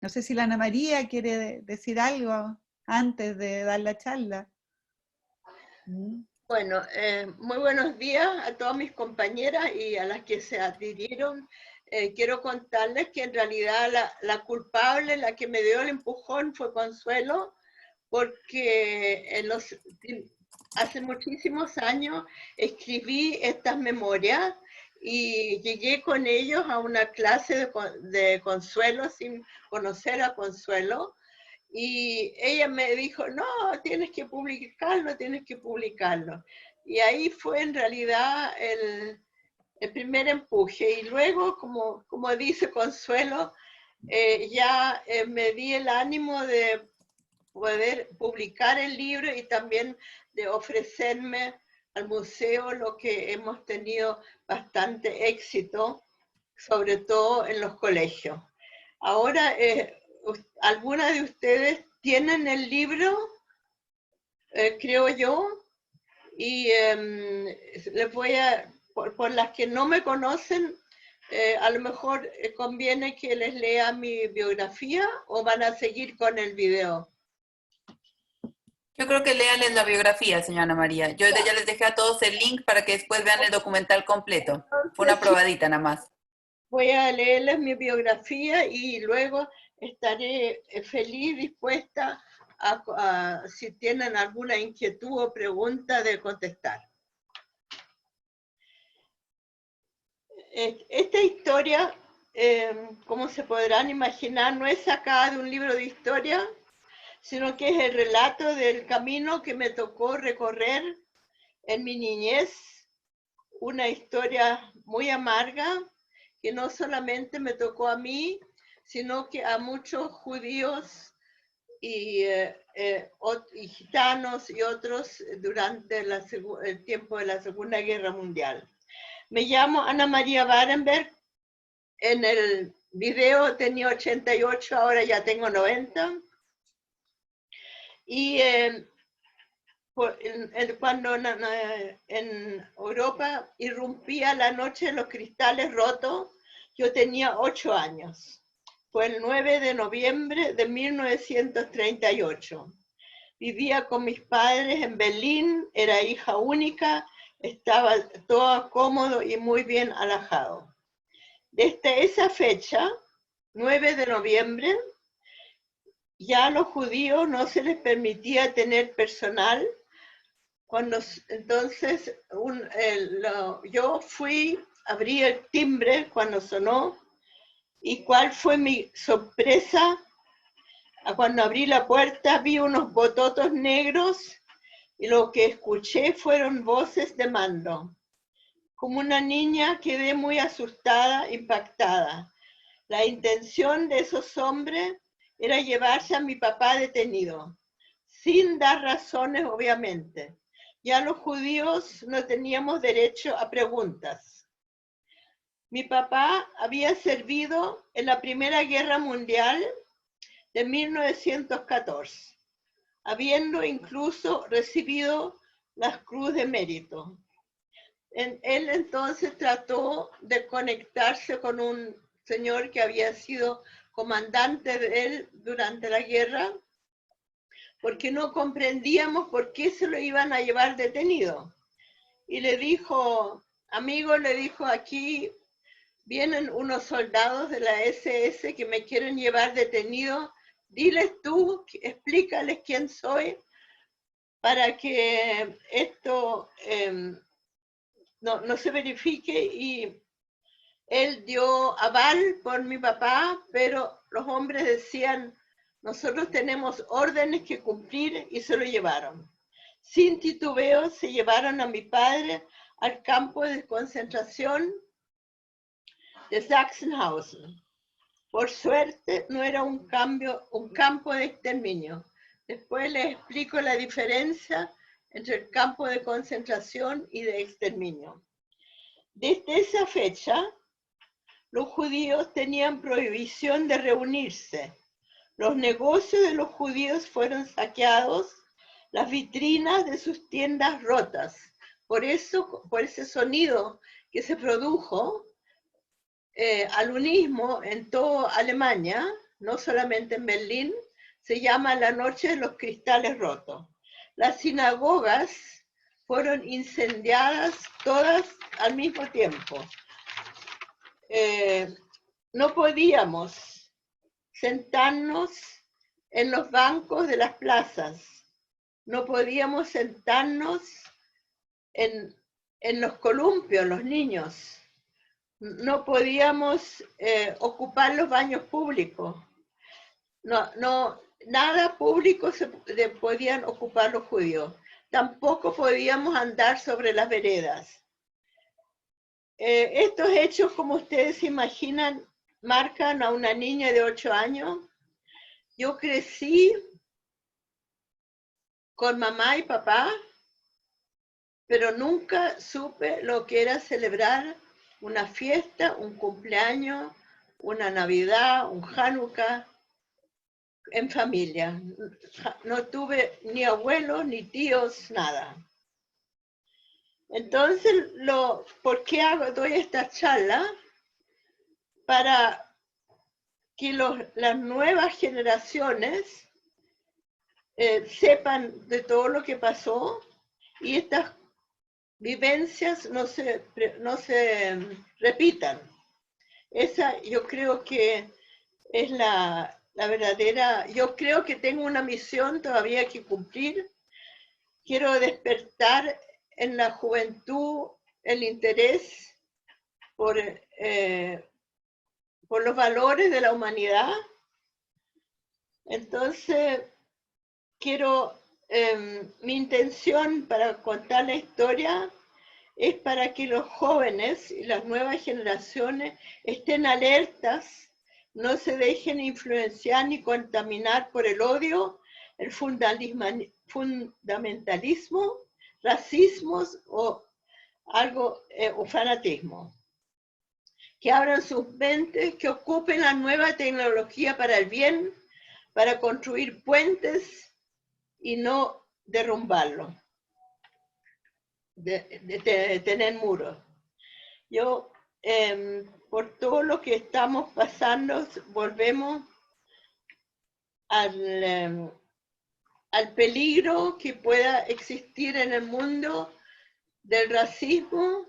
No sé si la Ana María quiere decir algo antes de dar la charla. Bueno, muy buenos días a todas mis compañeras y a las que se adhirieron. Quiero contarles que en realidad la culpable, la que me dio el empujón fue Consuelo, porque hace muchísimos años escribí estas memorias y llegué con ellos a una clase de Consuelo sin conocer a Consuelo. Y ella me dijo, no, tienes que publicarlo, tienes que publicarlo. Y ahí fue en realidad el primer empuje. Y luego, como dice Consuelo, ya me di el ánimo de poder publicar el libro y también de ofrecerme al museo, lo que hemos tenido bastante éxito, sobre todo en los colegios. Ahora, ¿alguna de ustedes tienen el libro? Creo yo. Y les voy a, por las que no me conocen, a lo mejor conviene que les lea mi biografía o van a seguir con el video. Yo creo que lean la biografía, señora Ana María. Yo ya les dejé a todos el link para que después vean el documental completo. Fue una probadita nada más. Voy a leerles mi biografía y luego estaré feliz, dispuesta si tienen alguna inquietud o pregunta, de contestar. Esta historia, como se podrán imaginar, no es sacada de un libro de historia, sino que es el relato del camino que me tocó recorrer en mi niñez, una historia muy amarga, que no solamente me tocó a mí, sino que a muchos judíos y gitanos y otros durante el tiempo de la Segunda Guerra Mundial. Me llamo Ana María Barenberg. En el video tenía 88, ahora ya tengo 90. Y cuando en Europa irrumpía la noche los cristales rotos, yo tenía 8 años. Fue el 9 de noviembre de 1938. Vivía con mis padres en Berlín, era hija única, estaba todo cómodo y muy bien alojado. Desde esa fecha, 9 de noviembre, ya a los judíos no se les permitía tener personal. Entonces yo abrí el timbre cuando sonó, y cuál fue mi sorpresa cuando abrí la puerta. Vi unos bototos negros y lo que escuché fueron voces de mando. Como una niña quedé muy asustada, impactada. La intención de esos hombres era llevarse a mi papá detenido, sin dar razones, obviamente. Ya los judíos no teníamos derecho a preguntas. Mi papá había servido en la Primera Guerra Mundial de 1914, habiendo incluso recibido la Cruz de Mérito. Él entonces trató de conectarse con un señor que había sido comandante de él durante la guerra, porque no comprendíamos por qué se lo iban a llevar detenido. Y le dijo, amigo, le dijo, aquí vienen unos soldados de la SS que me quieren llevar detenido. Diles tú, explícales quién soy, para que esto no se verifique. Y él dio aval por mi papá, pero los hombres decían, nosotros tenemos órdenes que cumplir, y se lo llevaron. Sin titubeo se llevaron a mi padre al campo de concentración de Sachsenhausen. Por suerte no era un campo de exterminio. Después les explico la diferencia entre el campo de concentración y de exterminio. Desde esa fecha, los judíos tenían prohibición de reunirse. Los negocios de los judíos fueron saqueados, las vitrinas de sus tiendas rotas. Por ese sonido que se produjo al unismo en toda Alemania, no solamente en Berlín, se llama La Noche de los Cristales Rotos. Las sinagogas fueron incendiadas todas al mismo tiempo. No podíamos sentarnos en los bancos de las plazas, no podíamos sentarnos en los columpios, los niños, no podíamos ocupar los baños públicos, nada público podían ocupar los judíos, tampoco podíamos andar sobre las veredas. Estos hechos, como ustedes se imaginan, marcan a una niña de 8 años. Yo crecí con mamá y papá, pero nunca supe lo que era celebrar una fiesta, un cumpleaños, una Navidad, un Hanukkah en familia. No tuve ni abuelos, ni tíos, nada. Entonces, ¿por qué doy esta charla? Para que las nuevas generaciones sepan de todo lo que pasó y estas vivencias no se repitan. Esa yo creo que es la verdadera. Yo creo que tengo una misión todavía que cumplir. Quiero despertar en la juventud el interés por los valores de la humanidad. Entonces, mi intención para contar la historia es para que los jóvenes y las nuevas generaciones estén alertas, no se dejen influenciar ni contaminar por el odio, el fundamentalismo, racismos o fanatismo. Que abran sus mentes, que ocupen la nueva tecnología para el bien, para construir puentes y no derrumbarlo, de tener muros. Yo, por todo lo que estamos pasando, volvemos al peligro que pueda existir en el mundo del racismo,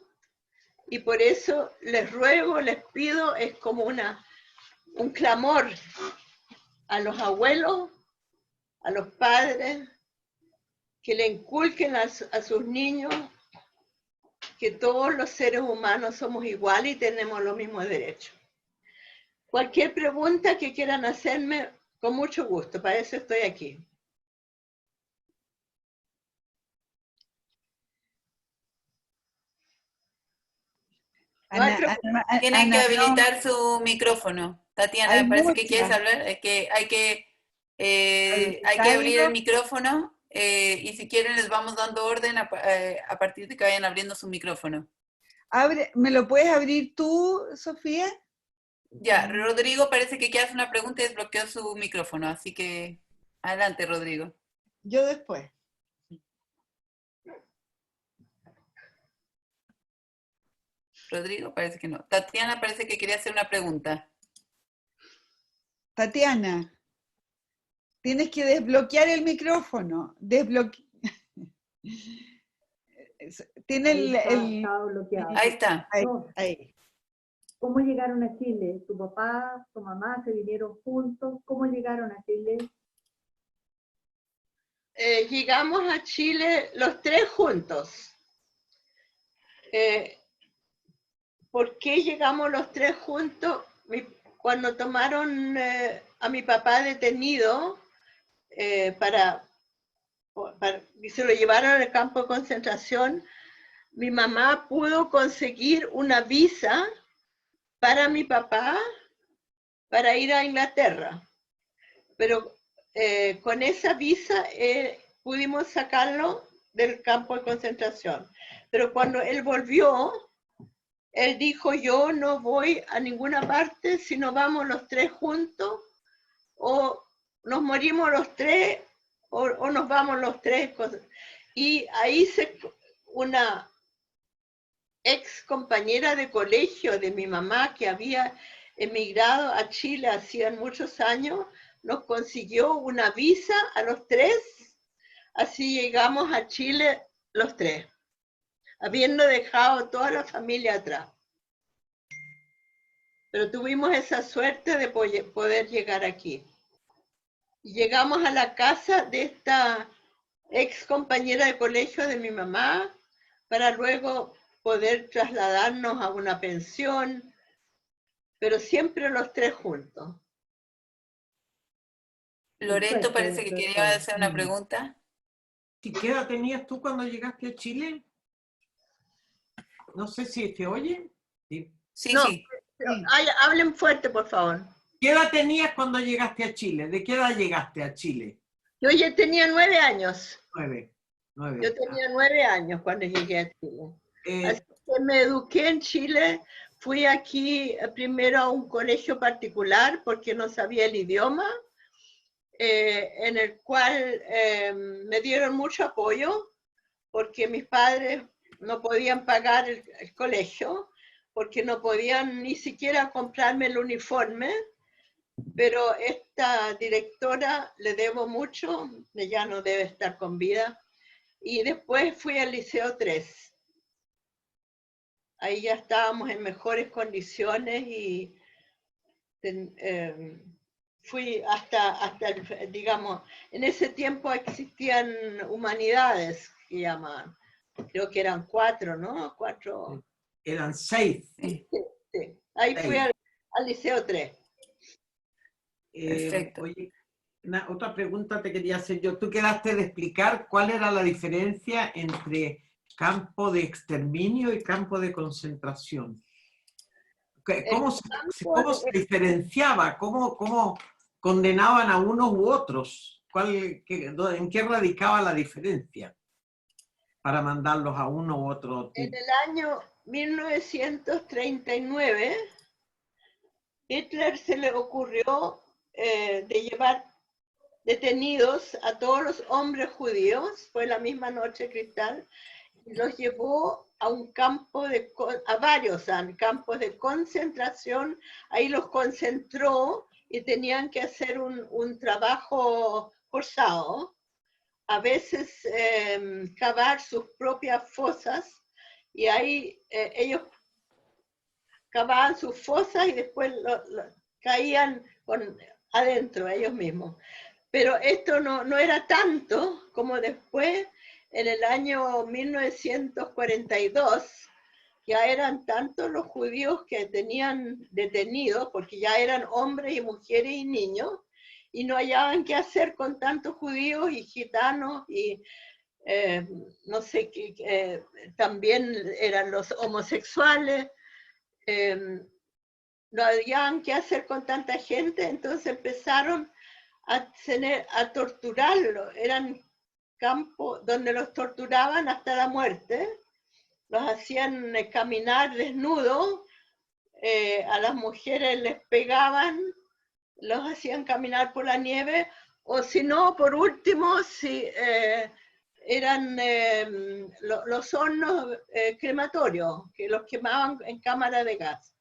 y por eso les ruego, les pido, es como un clamor a los abuelos, a los padres, que le inculquen a sus niños que todos los seres humanos somos iguales y tenemos los mismos derechos. Cualquier pregunta que quieran hacerme, con mucho gusto, para eso estoy aquí. Tienen que habilitar su micrófono. Tatiana, parece que quieres hablar. Hay que abrir el micrófono y si quieren les vamos dando orden a partir de que vayan abriendo su micrófono. ¿Me lo puedes abrir tú, Sofía? Ya, Rodrigo parece que quiere hacer una pregunta y desbloqueó su micrófono, así que adelante, Rodrigo. Yo después. Rodrigo parece que no. Tatiana parece que quería hacer una pregunta. Tatiana, tienes que desbloquear el micrófono. Tiene estaba bloqueado. Ahí está. Ahí. ¿Cómo llegaron a Chile? ¿Tu papá, tu mamá se vinieron juntos? ¿Cómo llegaron a Chile? Llegamos a Chile los tres juntos. ¿Por qué llegamos los tres juntos? Cuando tomaron a mi papá detenido y se lo llevaron al campo de concentración, mi mamá pudo conseguir una visa para mi papá para ir a Inglaterra. Pero con esa visa pudimos sacarlo del campo de concentración. Pero cuando él volvió, él dijo, yo no voy a ninguna parte si no vamos los tres juntos, o nos morimos los tres, o nos vamos los tres. Y ahí una ex compañera de colegio de mi mamá que había emigrado a Chile hacían muchos años, nos consiguió una visa a los 3, así llegamos a Chile los 3, habiendo dejado toda la familia atrás. Pero tuvimos esa suerte de poder llegar aquí. Y llegamos a la casa de esta ex compañera de colegio de mi mamá, para luego poder trasladarnos a una pensión, pero siempre los 3 juntos. Loreto parece que quería hacer una pregunta. ¿Y qué edad tenías tú cuando llegaste a Chile? No sé si te oye. Sí. Sí, No, sí. Hablen fuerte, por favor. ¿Qué edad tenías cuando llegaste a Chile? ¿De qué edad llegaste a Chile? Yo ya tenía 9 años. 9. Yo tenía 9 años cuando llegué a Chile. Así que me eduqué en Chile. Fui aquí primero a un colegio particular porque no sabía el idioma, en el cual me dieron mucho apoyo porque mis padres no podían pagar el colegio, porque no podían ni siquiera comprarme el uniforme, pero esta directora le debo mucho, ya no debe estar con vida, y después fui al Liceo 3. Ahí ya estábamos en mejores condiciones y fui hasta digamos, en ese tiempo existían humanidades, que llamaban. Creo que eran 4, ¿no? 4. Eran 6. Sí. Ahí 6. Fui al Liceo 3. Perfecto. Oye, otra pregunta te quería hacer yo. Tú quedaste de explicar cuál era la diferencia entre campo de exterminio y campo de concentración. ¿Cómo se diferenciaba? ¿Cómo condenaban a unos u otros? ¿En qué radicaba la diferencia para mandarlos a uno u otro tipo? En el año 1939, Hitler se le ocurrió de llevar detenidos a todos los hombres judíos, fue la misma noche cristal, y los llevó a un campo a varios campos de concentración. Ahí los concentró y tenían que hacer un trabajo forzado, a veces cavar sus propias fosas, y ahí ellos cavaban sus fosas y después caían adentro ellos mismos. Pero esto no era tanto como después, en el año 1942, ya eran tantos los judíos que tenían detenidos, porque ya eran hombres y mujeres y niños, y no hallaban qué hacer con tantos judíos y gitanos, y no sé qué, también eran los homosexuales, no hallaban qué hacer con tanta gente, entonces empezaron a torturarlos. Eran campos donde los torturaban hasta la muerte, los hacían caminar desnudos, a las mujeres les pegaban, los hacían caminar por la nieve, o si no, por último, si eran los hornos crematorios, que los quemaban en cámara de gas.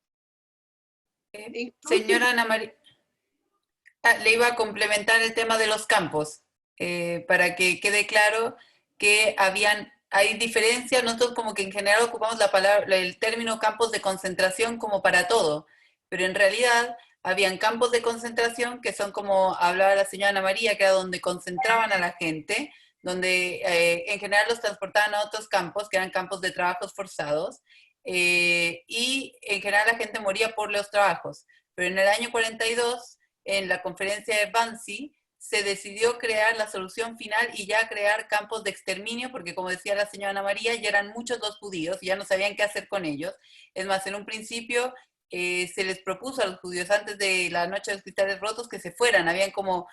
Señora Ana María, le iba a complementar el tema de los campos, para que quede claro que hay diferencias. Nosotros como que en general ocupamos el término campos de concentración como para todo, pero en realidad habían campos de concentración que son como hablaba la señora Ana María, que era donde concentraban a la gente, donde en general los transportaban a otros campos, que eran campos de trabajos forzados, y en general la gente moría por los trabajos. Pero en el año 42, en la conferencia de Wannsee, se decidió crear la solución final y ya crear campos de exterminio, porque como decía la señora Ana María, ya eran muchos los judíos y ya no sabían qué hacer con ellos. Es más, en un principio se les propuso a los judíos antes de la Noche de los Cristales Rotos que se fueran. Habían como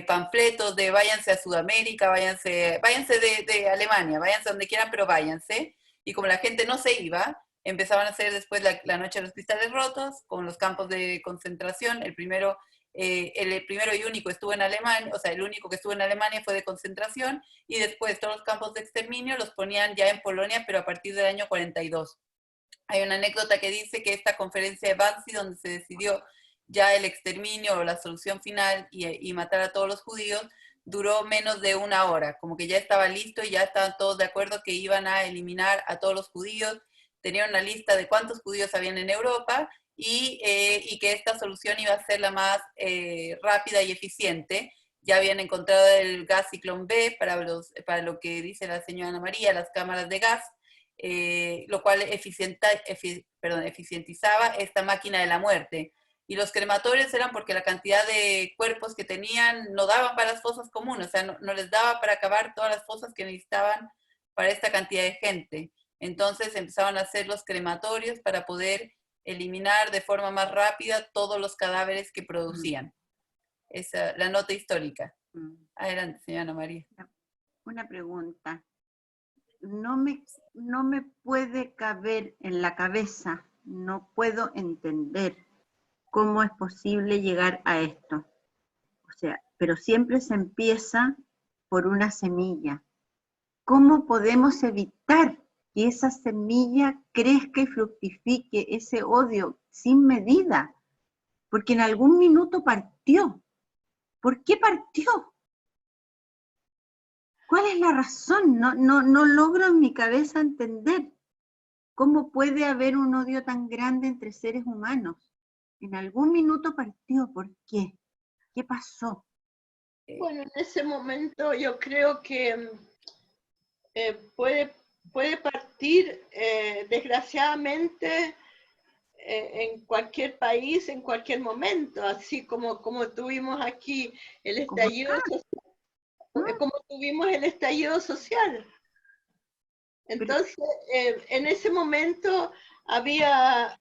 panfletos de váyanse a Sudamérica, váyanse de Alemania, váyanse donde quieran, pero váyanse. Y como la gente no se iba, empezaban a hacer después la Noche de los Cristales Rotos, con los campos de concentración. El primero y único estuvo en Alemania, o sea, el único que estuvo en Alemania fue de concentración, y después todos los campos de exterminio los ponían ya en Polonia, pero a partir del año 42. Hay una anécdota que dice que esta conferencia de Wannsee, donde se decidió ya el exterminio o la solución final y matar a todos los judíos, duró menos de 1 hora, como que ya estaba listo y ya estaban todos de acuerdo que iban a eliminar a todos los judíos, tenían una lista de cuántos judíos habían en Europa y que esta solución iba a ser la más rápida y eficiente. Ya habían encontrado el gas ciclón B para lo que dice la señora Ana María, las cámaras de gas, lo cual eficientizaba esta máquina de la muerte. Y los crematorios eran porque la cantidad de cuerpos que tenían no daban para las fosas comunes, o sea, no les daba para acabar todas las fosas que necesitaban para esta cantidad de gente. Entonces empezaron a hacer los crematorios para poder eliminar de forma más rápida todos los cadáveres que producían. Esa es la nota histórica. Adelante, señora Ana María. Una pregunta. No me puede caber en la cabeza, no puedo entender cómo es posible llegar a esto. O sea, pero siempre se empieza por una semilla. ¿Cómo podemos evitar que esa semilla crezca y fructifique ese odio sin medida? Porque en algún minuto partió. ¿Por qué partió? ¿Cuál es la razón? No logro en mi cabeza entender cómo puede haber un odio tan grande entre seres humanos. En algún minuto partió. ¿Por qué? ¿Qué pasó? Bueno, en ese momento yo creo que puede partir, desgraciadamente, en cualquier país, en cualquier momento, así como tuvimos aquí el estallido social, como tuvimos el estallido social. Entonces, en ese momento había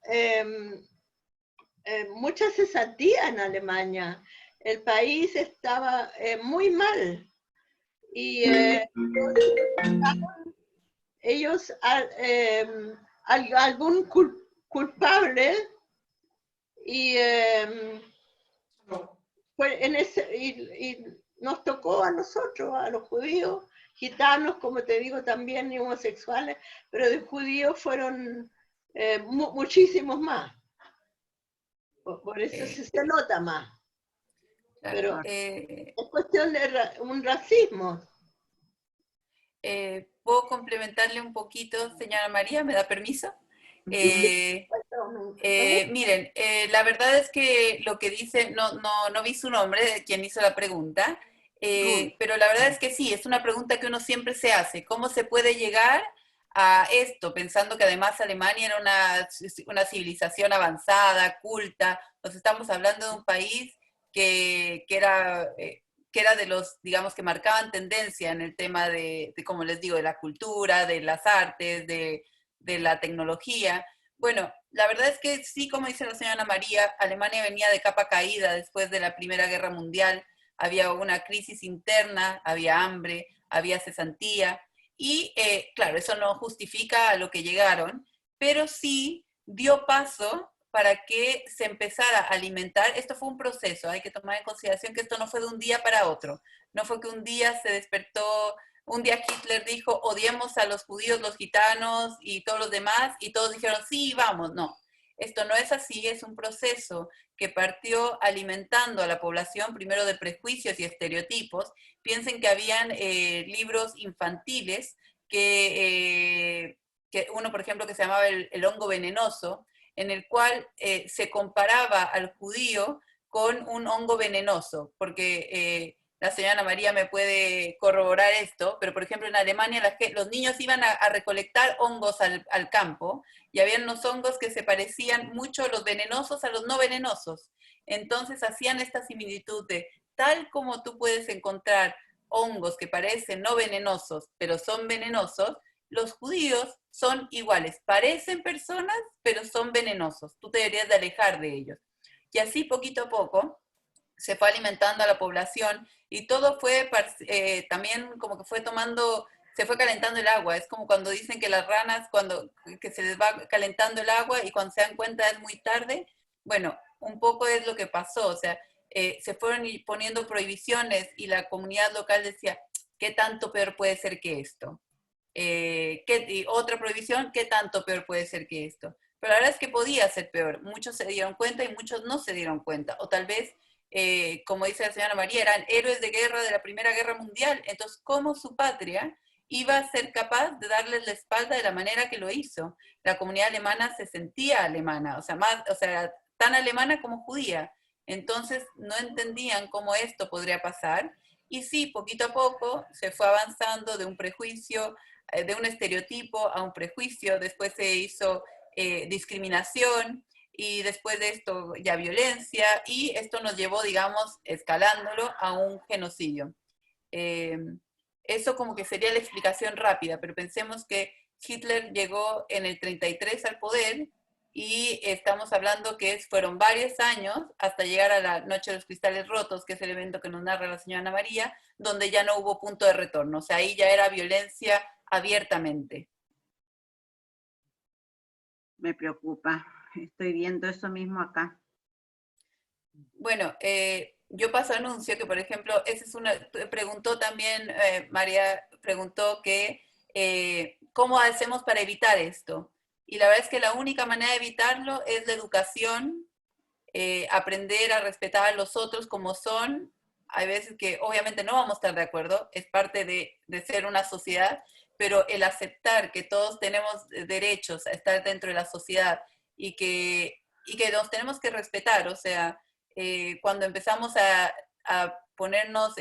mucha cesantía en Alemania. El país estaba muy mal. Y ellos, algún culpable, y nos tocó a nosotros, a los judíos, gitanos, como te digo, también y homosexuales, pero de judíos fueron muchísimos más. Por eso se nota más. Pero es cuestión de un racismo. ¿Puedo complementarle un poquito, señora María? ¿Me da permiso? Miren, la verdad es que lo que dice, no vi su nombre, de quien hizo la pregunta, pero la verdad es que sí, es una pregunta que uno siempre se hace. ¿Cómo se puede llegar a esto? Pensando que además Alemania era una civilización avanzada, culta. Nos estamos hablando de un país que era de los, digamos, que marcaban tendencia en el tema de, como les digo, de la cultura, de las artes, de la tecnología. Bueno, la verdad es que sí, como dice la señora Ana María, Alemania venía de capa caída después de la Primera Guerra Mundial, había una crisis interna, había hambre, había cesantía, y claro, eso no justifica a lo que llegaron, pero sí dio paso para que se empezara a alimentar. Esto fue un proceso, hay que tomar en consideración que esto no fue de un día para otro, no fue que un día se despertó, un día Hitler dijo, odiemos a los judíos, los gitanos y todos los demás, y todos dijeron, sí, vamos. No, esto no es así, es un proceso que partió alimentando a la población primero de prejuicios y estereotipos. Piensen que habían libros infantiles que uno, por ejemplo, que se llamaba el hongo venenoso, en el cual se comparaba al judío con un hongo venenoso, porque la señora Ana María me puede corroborar esto, pero por ejemplo en Alemania los niños iban a recolectar hongos al campo, y había unos hongos que se parecían mucho los venenosos a los no venenosos. Entonces hacían esta similitud de, tal como tú puedes encontrar hongos que parecen no venenosos, pero son venenosos, los judíos son iguales, parecen personas, pero son venenosos. Tú te deberías de alejar de ellos. Y así poquito a poco se fue alimentando a la población y todo fue también como que se fue calentando el agua. Es como cuando dicen que las ranas, que se les va calentando el agua y cuando se dan cuenta es muy tarde. Bueno, un poco es lo que pasó. O sea, se fueron poniendo prohibiciones y la comunidad local decía, ¿qué tanto peor puede ser que esto? y otra prohibición, ¿qué tanto peor puede ser que esto? Pero la verdad es que podía ser peor. Muchos se dieron cuenta y muchos no se dieron cuenta. O tal vez, como dice la señora María, eran héroes de guerra de la Primera Guerra Mundial. Entonces, ¿cómo su patria iba a ser capaz de darles la espalda de la manera que lo hizo? La comunidad alemana se sentía alemana, o sea, tan alemana como judía. Entonces, no entendían cómo esto podría pasar. Y sí, poquito a poco se fue avanzando de un prejuicio, de un estereotipo a un prejuicio. Después se hizo discriminación, y después de esto ya violencia, y esto nos llevó, digamos, escalándolo a un genocidio. Eso como que sería la explicación rápida, pero pensemos que Hitler llegó en el 33 al poder, y estamos hablando que fueron varios años hasta llegar a la Noche de los Cristales Rotos, que es el evento que nos narra la señora Ana María, donde ya no hubo punto de retorno. O sea, ahí ya era violencia abiertamente. Me preocupa. Estoy viendo eso mismo acá. Bueno, yo paso anuncio que, por ejemplo, preguntó también, María preguntó que ¿cómo hacemos para evitar esto? Y la verdad es que la única manera de evitarlo es la educación, aprender a respetar a los otros como son. Hay veces que obviamente no vamos a estar de acuerdo, es parte de ser una sociedad, pero el aceptar que todos tenemos derechos a estar dentro de la sociedad y que nos tenemos que respetar. O sea, cuando empezamos a ponernos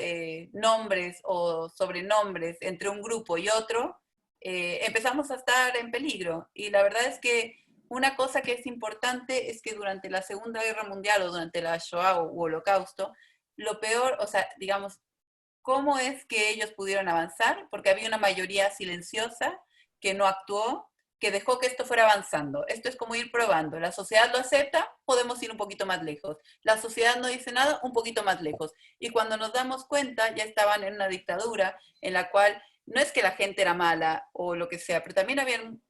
nombres o sobrenombres entre un grupo y otro, empezamos a estar en peligro. Y la verdad es que una cosa que es importante es que durante la Segunda Guerra Mundial o durante la Shoah u Holocausto, lo peor, o sea, digamos, ¿cómo es que ellos pudieron avanzar? Porque había una mayoría silenciosa que no actuó, que dejó que esto fuera avanzando. Esto es como ir probando. La sociedad lo acepta, podemos ir un poquito más lejos. La sociedad no dice nada, un poquito más lejos. Y cuando nos damos cuenta, ya estaban en una dictadura en la cual no es que la gente era mala o lo que sea, pero también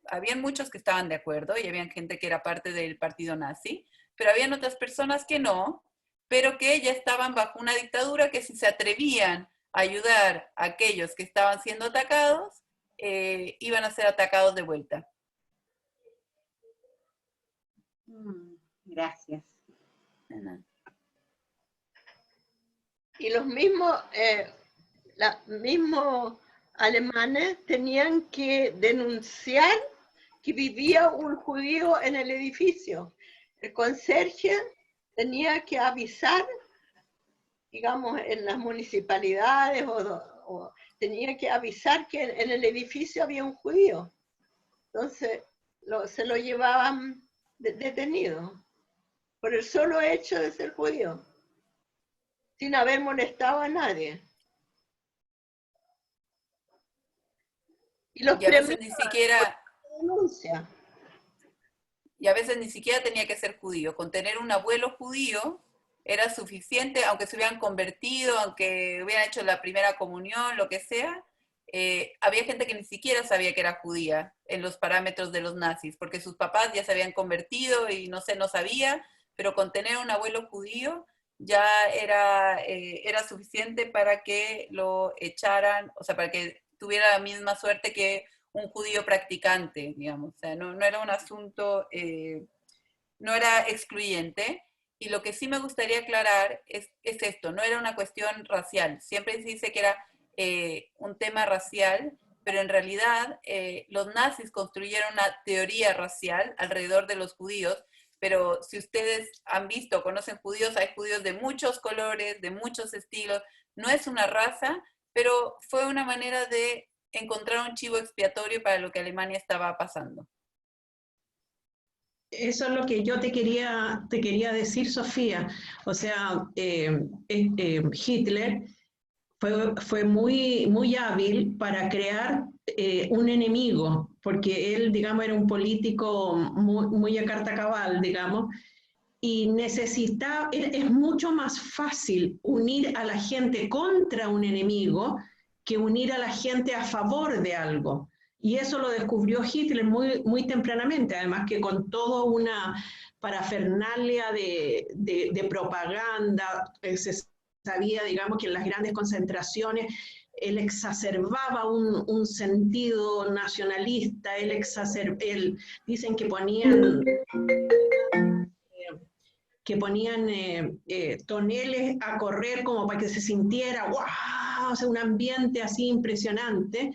habían muchos que estaban de acuerdo y había gente que era parte del partido nazi, pero habían otras personas que no, pero que ya estaban bajo una dictadura que si se atrevían a ayudar a aquellos que estaban siendo atacados, iban a ser atacados de vuelta. Gracias. Y los mismos alemanes tenían que denunciar que vivía un judío en el edificio. El conserje tenía que avisar, digamos, en las municipalidades o tenía que avisar que en el edificio había un judío. Entonces se lo llevaban detenido por el solo hecho de ser judío, sin haber molestado a nadie. Y los y a veces ni siquiera denuncia. Y a veces ni siquiera tenía que ser judío. Con tener un abuelo judío era suficiente, aunque se hubieran convertido, aunque hubieran hecho la primera comunión, lo que sea. Había gente que ni siquiera sabía que era judía en los parámetros de los nazis, porque sus papás ya se habían convertido y no sabía, pero con tener un abuelo judío ya era suficiente para que lo echaran, o sea, para que tuviera la misma suerte que un judío practicante, digamos. O sea, no era un asunto, no era excluyente. Y lo que sí me gustaría aclarar es esto, no era una cuestión racial. Siempre se dice que era un tema racial, pero en realidad los nazis construyeron una teoría racial alrededor de los judíos, pero si ustedes han visto o conocen judíos, hay judíos de muchos colores, de muchos estilos. No es una raza, pero fue una manera de encontrar un chivo expiatorio para lo que Alemania estaba pasando. Eso es lo que yo te quería decir, Sofía. O sea, Hitler fue muy hábil para crear un enemigo, porque él, digamos, era un político muy a carta cabal, digamos, y es mucho más fácil unir a la gente contra un enemigo que unir a la gente a favor de algo. Y eso lo descubrió Hitler muy tempranamente, además que con toda una parafernalia de propaganda, se sabía, digamos, que en las grandes concentraciones él exacerbaba un sentido nacionalista, dicen que ponían toneles a correr como para que se sintiera, ¡wow! O sea, un ambiente así impresionante.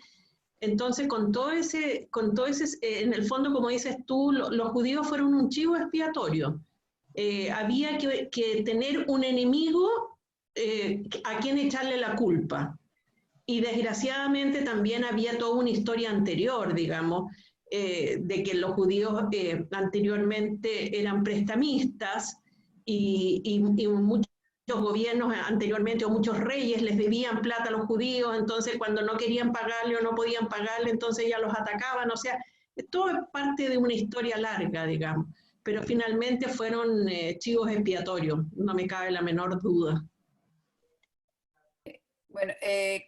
Entonces, con todo ese en el fondo, como dices tú, los judíos fueron un chivo expiatorio. Había que tener un enemigo a quien echarle la culpa. Y desgraciadamente también había toda una historia anterior, digamos, de que los judíos anteriormente eran prestamistas y muchos gobiernos anteriormente o muchos reyes les debían plata a los judíos, entonces cuando no querían pagarle o no podían pagarle, entonces ya los atacaban. O sea, todo es parte de una historia larga, digamos, pero finalmente fueron chivos expiatorios, no me cabe la menor duda. Bueno,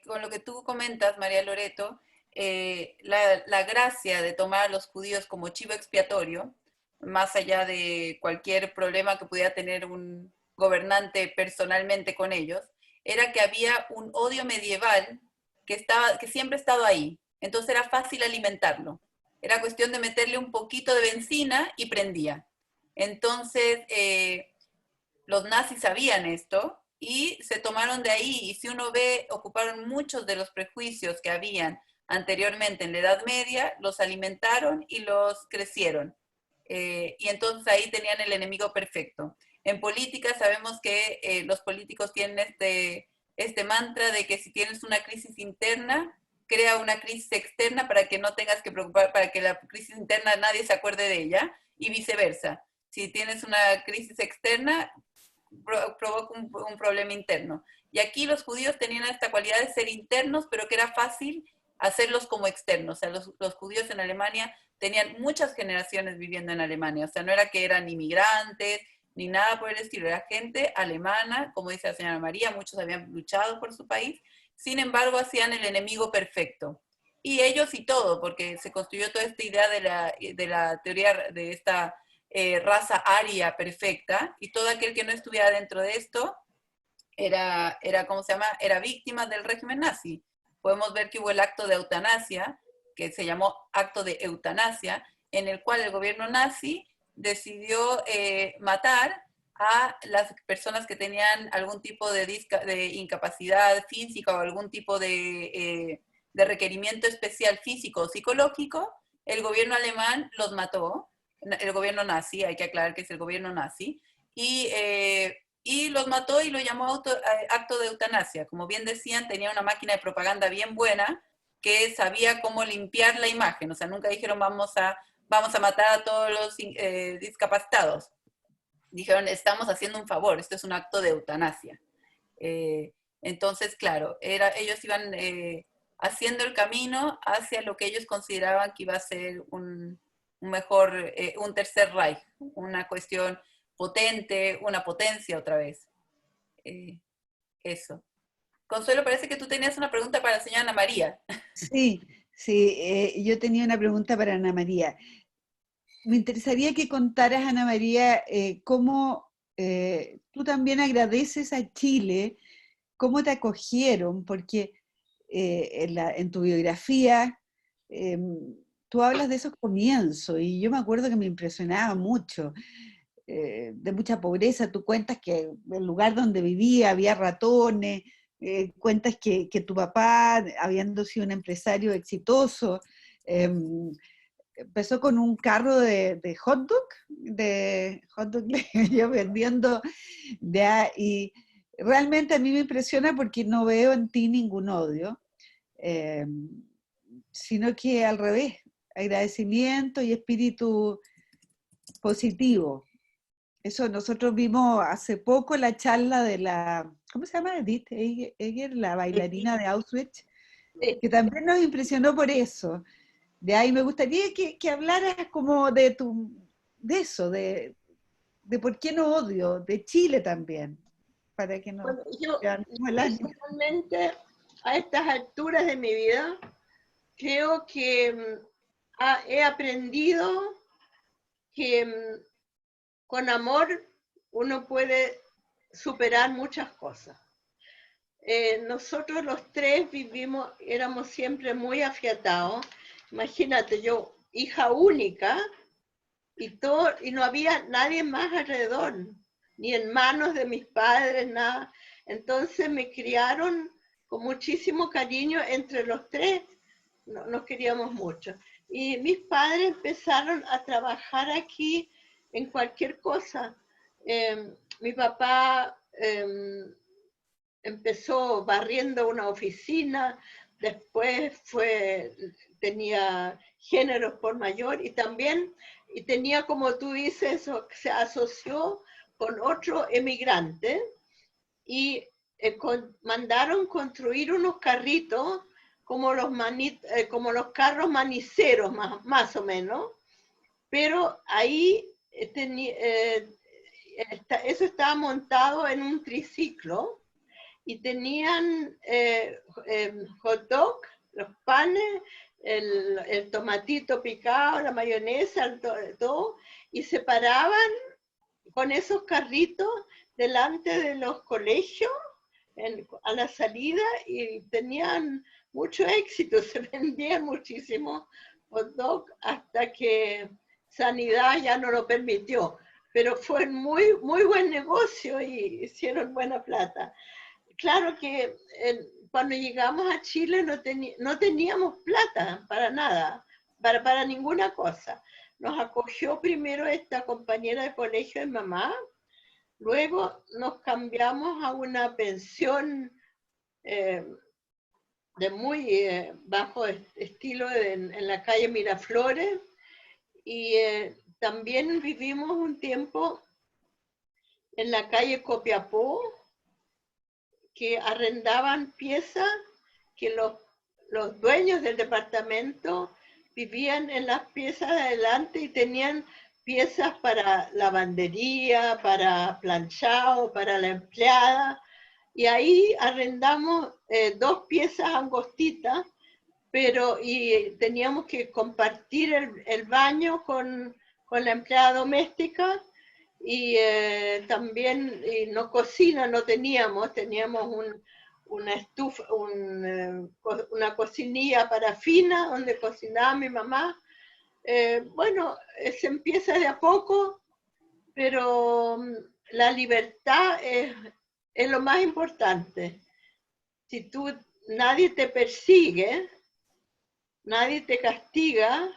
con lo que tú comentas, María Loreto, la gracia de tomar a los judíos como chivo expiatorio, más allá de cualquier problema que pudiera tener un gobernante personalmente con ellos, era que había un odio medieval que siempre ha estado ahí. Entonces era fácil alimentarlo. Era cuestión de meterle un poquito de benzina y prendía. Entonces, los nazis sabían esto y se tomaron de ahí. Y si uno ve, ocuparon muchos de los prejuicios que habían anteriormente en la Edad Media, los alimentaron y los crecieron. Y entonces ahí tenían el enemigo perfecto. En política sabemos que los políticos tienen este mantra de que si tienes una crisis interna, crea una crisis externa para que no tengas que preocupar, para que la crisis interna nadie se acuerde de ella, y viceversa. Si tienes una crisis externa, provoca un problema interno. Y aquí los judíos tenían esta cualidad de ser internos, pero que era fácil hacerlos como externos. O sea, los judíos en Alemania tenían muchas generaciones viviendo en Alemania. O sea, no era que eran inmigrantes, ni nada por el estilo. Era gente alemana, como dice la señora María, muchos habían luchado por su país. Sin embargo, hacían el enemigo perfecto. Y ellos y todo, porque se construyó toda esta idea de la teoría de esta raza aria perfecta, y todo aquel que no estuviera dentro de esto era ¿cómo se llama? Era víctima del régimen nazi. Podemos ver que hubo el acto de eutanasia, que se llamó acto de eutanasia, en el cual el gobierno nazi decidió matar a las personas que tenían algún tipo de incapacidad física o algún tipo de requerimiento especial físico o psicológico. El gobierno alemán los mató, el gobierno nazi, hay que aclarar que es el gobierno nazi, y los mató y lo llamó acto de eutanasia. Como bien decían, tenía una máquina de propaganda bien buena que sabía cómo limpiar la imagen. O sea, nunca dijeron vamos a matar a todos los discapacitados. Dijeron, estamos haciendo un favor, esto es un acto de eutanasia. Entonces, claro, ellos iban haciendo el camino hacia lo que ellos consideraban que iba a ser un tercer Reich, una cuestión potente, una potencia otra vez. Eso. Consuelo, parece que tú tenías una pregunta para la señora Ana María. Sí, yo tenía una pregunta para Ana María. Me interesaría que contaras, Ana María, cómo tú también agradeces a Chile, cómo te acogieron, porque en tu biografía tú hablas de esos comienzos y yo me acuerdo que me impresionaba mucho, de mucha pobreza. Tú cuentas que el lugar donde vivía había ratones, cuentas que tu papá, habiendo sido un empresario exitoso, empezó con un carro de hot dog, yo vendiendo, y realmente a mí me impresiona porque no veo en ti ningún odio, sino que al revés, agradecimiento y espíritu positivo. Eso nosotros vimos hace poco la charla de la, ¿cómo se llama? Edith Eger, la bailarina de Auschwitz, que también nos impresionó por eso. De ahí me gustaría que hablaras como de eso, de por qué no odio, de Chile también, para que no. Bueno, yo personalmente, a estas alturas de mi vida, creo que he aprendido que con amor uno puede superar muchas cosas. nosotros los tres éramos siempre muy afiatados. Imagínate, yo, hija única, y no había nadie más alrededor, ni hermanos de mis padres, nada. Entonces me criaron con muchísimo cariño entre los tres, nos queríamos mucho. Y mis padres empezaron a trabajar aquí en cualquier cosa. Mi papá empezó barriendo una oficina, después tenía géneros por mayor y también tenía, como tú dices, se asoció con otro emigrante y mandaron construir unos carritos como los carros maniceros, más o menos, pero ahí eso estaba montado en un triciclo y tenían hot dog, los panes, el tomatito picado, la mayonesa, todo, y se paraban con esos carritos delante de los colegios a la salida y tenían mucho éxito, se vendían muchísimo hot dog hasta que Sanidad ya no lo permitió, pero fue muy, muy buen negocio y hicieron buena plata. Claro que cuando llegamos a Chile no teníamos plata para nada, para ninguna cosa. Nos acogió primero esta compañera de colegio de mamá, luego nos cambiamos a una pensión de muy bajo estilo en la calle Miraflores y también vivimos un tiempo en la calle Copiapó, que arrendaban piezas, que los dueños del departamento vivían en las piezas de adelante y tenían piezas para lavandería, para planchado, para la empleada, y ahí arrendamos 2 piezas angostitas, y teníamos que compartir el baño con la empleada doméstica, y también no cocina no teníamos una estufa, una cocinilla parafina donde cocinaba mi mamá. Bueno, se empieza de a poco, pero la libertad es lo más importante. Si nadie te persigue, nadie te castiga,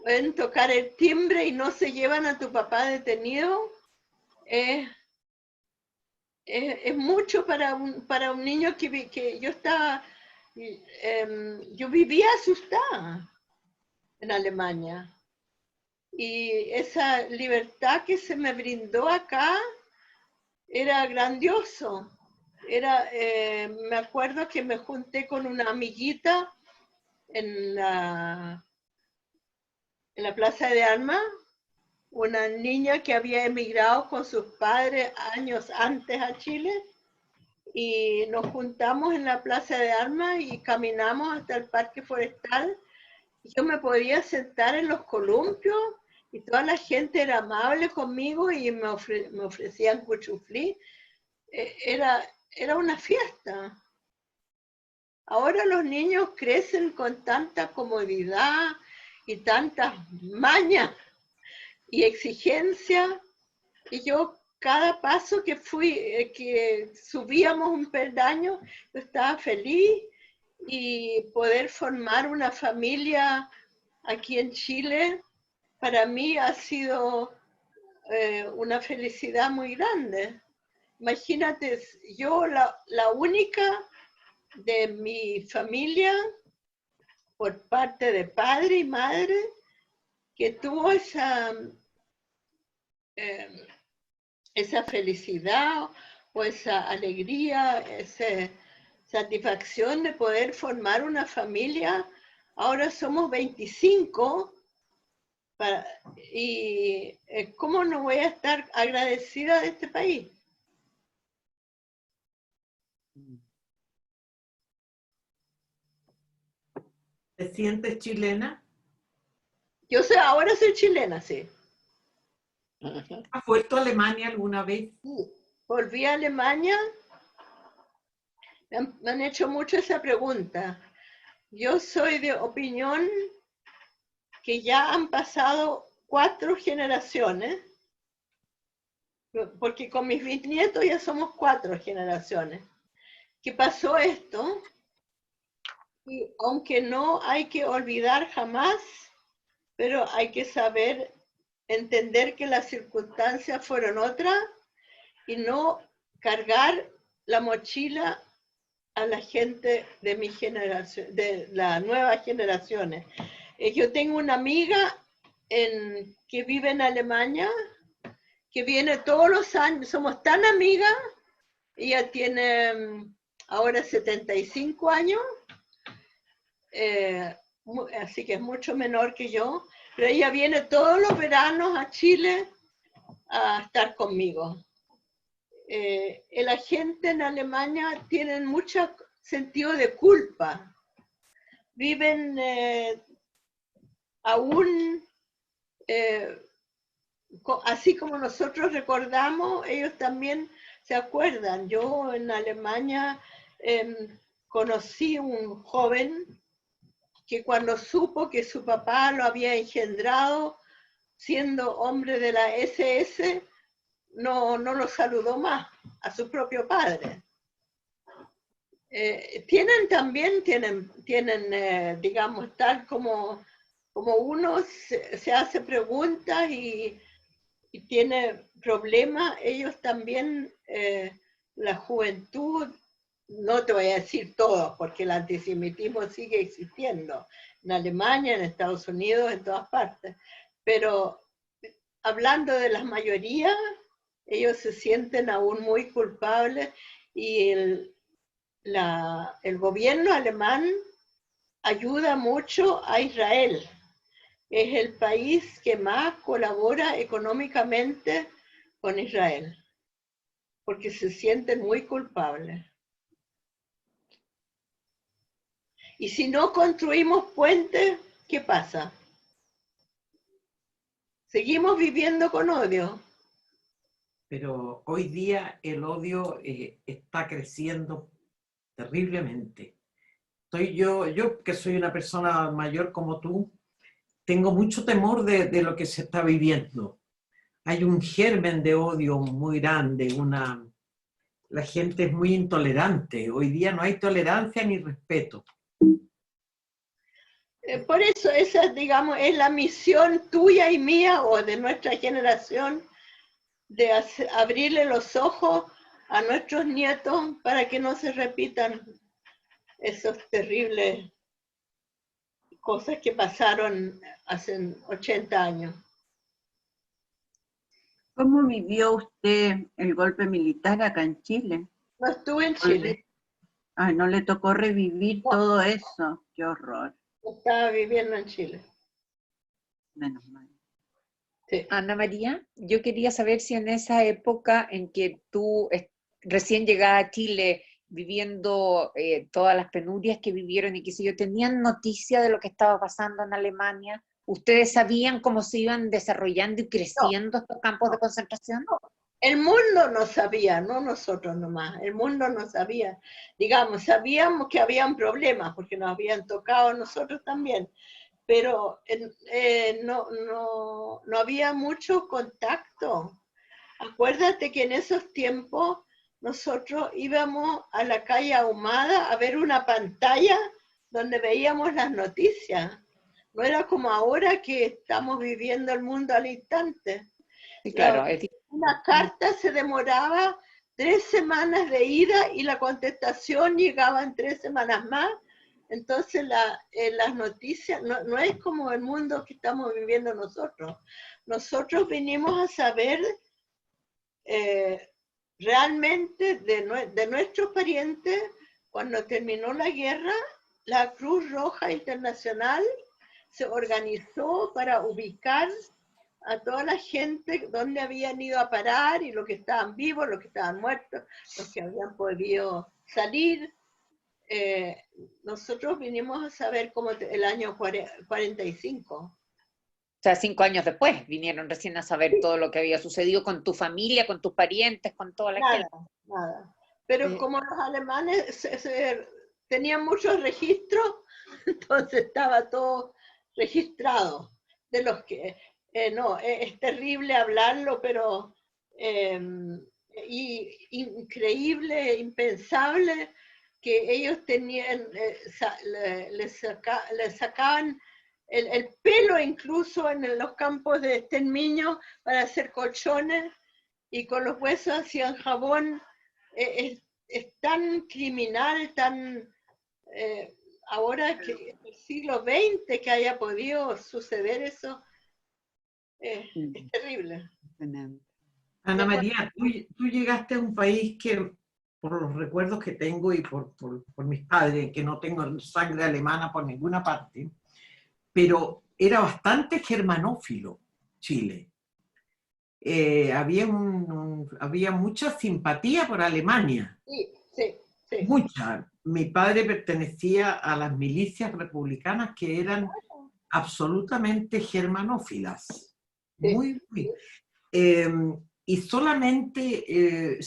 pueden tocar el timbre y no se llevan a tu papá detenido, es mucho para un niño que yo vivía asustada en Alemania. Y esa libertad que se me brindó acá era grandioso. Me acuerdo que me junté con una amiguita en la Plaza de Armas, una niña que había emigrado con sus padres años antes a Chile, y nos juntamos en la Plaza de Armas y caminamos hasta el Parque Forestal. Yo me podía sentar en los columpios y toda la gente era amable conmigo y me ofrecían cuchuflí. Era una fiesta. Ahora los niños crecen con tanta comodidad y tantas mañas y exigencia, y yo cada paso que subíamos un peldaño, yo estaba feliz, y poder formar una familia aquí en Chile, para mí ha sido una felicidad muy grande. Imagínate, yo la única de mi familia, por parte de padre y madre, que tuvo esa felicidad o esa alegría, esa satisfacción de poder formar una familia. Ahora somos 25 y ¿cómo no voy a estar agradecida de este país? ¿Te sientes chilena? Ahora soy chilena, sí. ¿Has vuelto a Alemania alguna vez? Volví a Alemania Me han hecho mucho esa pregunta. Yo soy de opinión que ya han pasado 4 generaciones, porque con mis bisnietos ya somos 4 generaciones, que pasó esto, y aunque no hay que olvidar jamás, pero hay que saber entender que las circunstancias fueron otras y no cargar la mochila a la gente de mi generación, de las nuevas generaciones. Yo tengo una amiga que vive en Alemania, que viene todos los años, somos tan amigas, ella tiene ahora 75 años, así que es mucho menor que yo, pero ella viene todos los veranos a Chile a estar conmigo. La gente en Alemania tiene mucho sentido de culpa. Viven aún, así como nosotros recordamos, ellos también se acuerdan. Yo en Alemania conocí un joven que cuando supo que su papá lo había engendrado siendo hombre de la SS, no lo saludó más a su propio padre. Tienen, digamos, tal como uno se hace preguntas y tiene problemas, ellos también, la juventud, no te voy a decir todo, porque el antisemitismo sigue existiendo, en Alemania, en Estados Unidos, en todas partes, pero hablando de las mayorías, ellos se sienten aún muy culpables y el gobierno alemán ayuda mucho a Israel. Es el país que más colabora económicamente con Israel, porque se sienten muy culpables. Y si no construimos puentes, ¿qué pasa? Seguimos viviendo con odio. Pero hoy día el odio está creciendo terriblemente. Yo que soy una persona mayor como tú, tengo mucho temor de lo que se está viviendo. Hay un germen de odio muy grande, la gente es muy intolerante. Hoy día no hay tolerancia ni respeto. Por eso esa, digamos, es la misión tuya y mía o de nuestra generación, de abrirle los ojos a nuestros nietos para que no se repitan esos terribles cosas que pasaron hace 80 años. ¿Cómo vivió usted el golpe militar acá en Chile? No estuve en Chile. Ay, no le tocó revivir todo eso. Qué horror. Estaba viviendo en Chile. Menos mal. Sí. Ana María, yo quería saber si en esa época en que tú recién llegada a Chile, viviendo todas las penurias que vivieron y qué sé yo, ¿tenían noticia de lo que estaba pasando en Alemania? ¿Ustedes sabían cómo se iban desarrollando y creciendo estos campos de concentración? El mundo no sabía, no nosotros nomás, el mundo no sabía. Digamos, sabíamos que habían problemas porque nos habían tocado a nosotros también, pero no había mucho contacto. Acuérdate que en esos tiempos nosotros íbamos a la calle Ahumada a ver una pantalla donde veíamos las noticias. No era como ahora que estamos viviendo el mundo al instante. Sí, claro. Una carta se demoraba 3 semanas de ida y la contestación llegaba en 3 semanas más. Entonces las noticias no es como el mundo que estamos viviendo nosotros. Nosotros vinimos a saber realmente de nuestros parientes. Cuando terminó la guerra, la Cruz Roja Internacional se organizó para ubicar a toda la gente donde habían ido a parar y los que estaban vivos, los que estaban muertos, los que habían podido salir. Nosotros vinimos a saber como el año 45. O sea, 5 años después vinieron recién a saber todo lo que había sucedido con tu familia, con tus parientes, con toda la gente. Nada. pero como los alemanes tenían muchos registros, entonces estaba todo registrado, de los que, no, es terrible hablarlo, pero increíble, impensable, que ellos tenían, le sacaban el pelo incluso en los campos de exterminio para hacer colchones, y con los huesos hacían jabón. Es tan criminal, tan... ahora que en el siglo XX que haya podido suceder eso, es terrible. Ana María, tú llegaste a un país que, por los recuerdos que tengo y por mis padres, que no tengo sangre alemana por ninguna parte, pero era bastante germanófilo Chile. Había mucha simpatía por Alemania. Sí, sí, sí. Mucha. Mi padre pertenecía a las milicias republicanas que eran absolutamente germanófilas. Muy, muy. Y solamente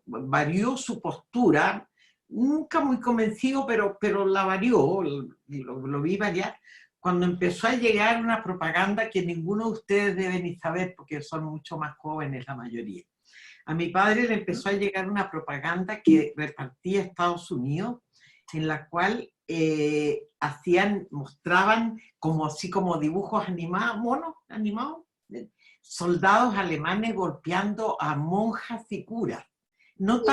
varió su postura, nunca muy convencido, pero la varió, lo vi variar, cuando empezó a llegar una propaganda que ninguno de ustedes debe ni saber, porque son mucho más jóvenes la mayoría. A mi padre le empezó a llegar una propaganda que repartía Estados Unidos, en la cual mostraban así como dibujos animados, monos animados, soldados alemanes golpeando a monjas y curas. No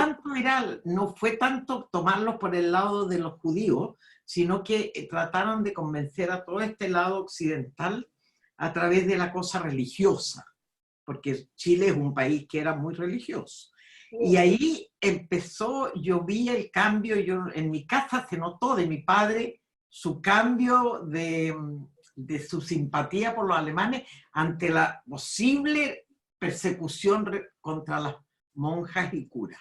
fue tanto tomarlos por el lado de los judíos, sino que trataron de convencer a todo este lado occidental a través de la cosa religiosa, porque Chile es un país que era muy religioso. Y ahí yo vi el cambio, en mi casa se notó de mi padre su cambio de su simpatía por los alemanes ante la posible persecución contra las monjas y curas.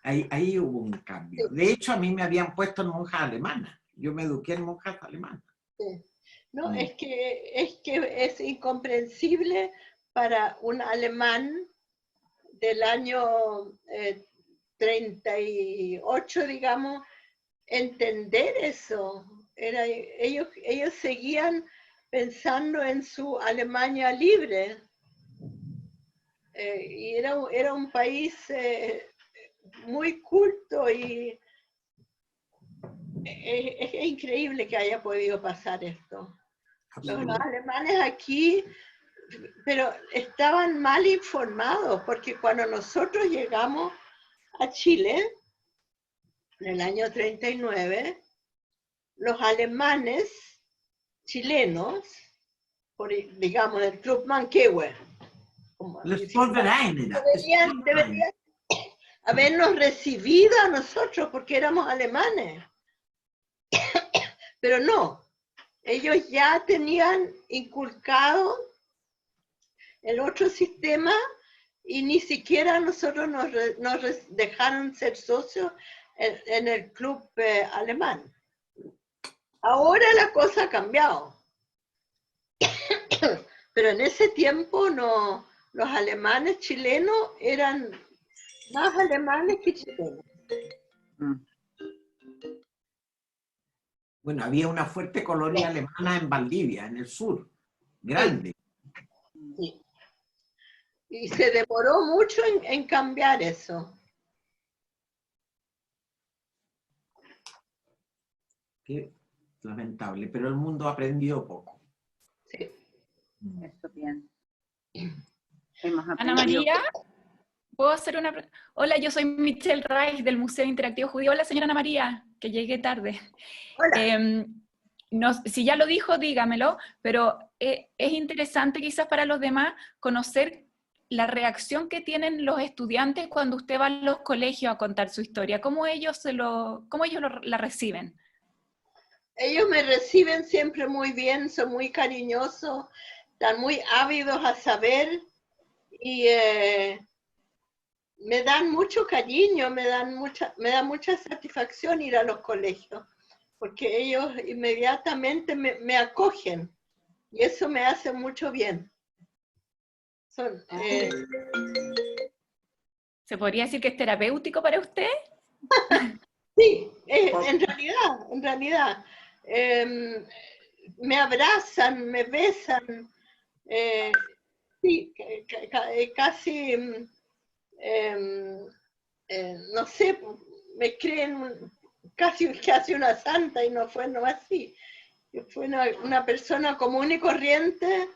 Ahí hubo un cambio. De hecho, a mí me habían puesto en monjas alemanas. Yo me eduqué en monjas alemanas. Sí. No, es que es incomprensible para un alemán del año 38, digamos, entender eso. Ellos seguían pensando en su Alemania libre. Y era un país muy culto, y es increíble que haya podido pasar esto. Los alemanes aquí, pero estaban mal informados, porque cuando nosotros llegamos a Chile, en el año 39, los alemanes chilenos, digamos, del Club Manquehue, deberían habernos recibido a nosotros porque éramos alemanes. Pero no, ellos ya tenían inculcado el otro sistema, y ni siquiera nosotros nos dejaron ser socios en el club alemán. Ahora la cosa ha cambiado. Pero en ese tiempo no, los alemanes chilenos eran más alemanes que chilenos. Bueno, había una fuerte colonia alemana en Valdivia, en el sur, grande. Sí. Y se demoró mucho en cambiar eso. Qué lamentable, pero el mundo ha aprendido poco. Sí. Eso bien. Ana María, ¿puedo hacer una pregunta? Hola, yo soy Michelle Reich del Museo Interactivo Judío. Hola, señora Ana María, que llegué tarde. Hola. No, si ya lo dijo, dígamelo, pero es interesante quizás para los demás conocer la reacción que tienen los estudiantes cuando usted va a los colegios a contar su historia. ¿Cómo ellos la reciben? Ellos me reciben siempre muy bien, son muy cariñosos, están muy ávidos a saber, y me dan mucho cariño, me da mucha satisfacción ir a los colegios, porque ellos inmediatamente me acogen, y eso me hace mucho bien. ¿Se podría decir que es terapéutico para usted? Sí, en realidad. Me abrazan, me besan, sí, casi, no sé, me creen casi una santa y no así. Fue una persona común y corriente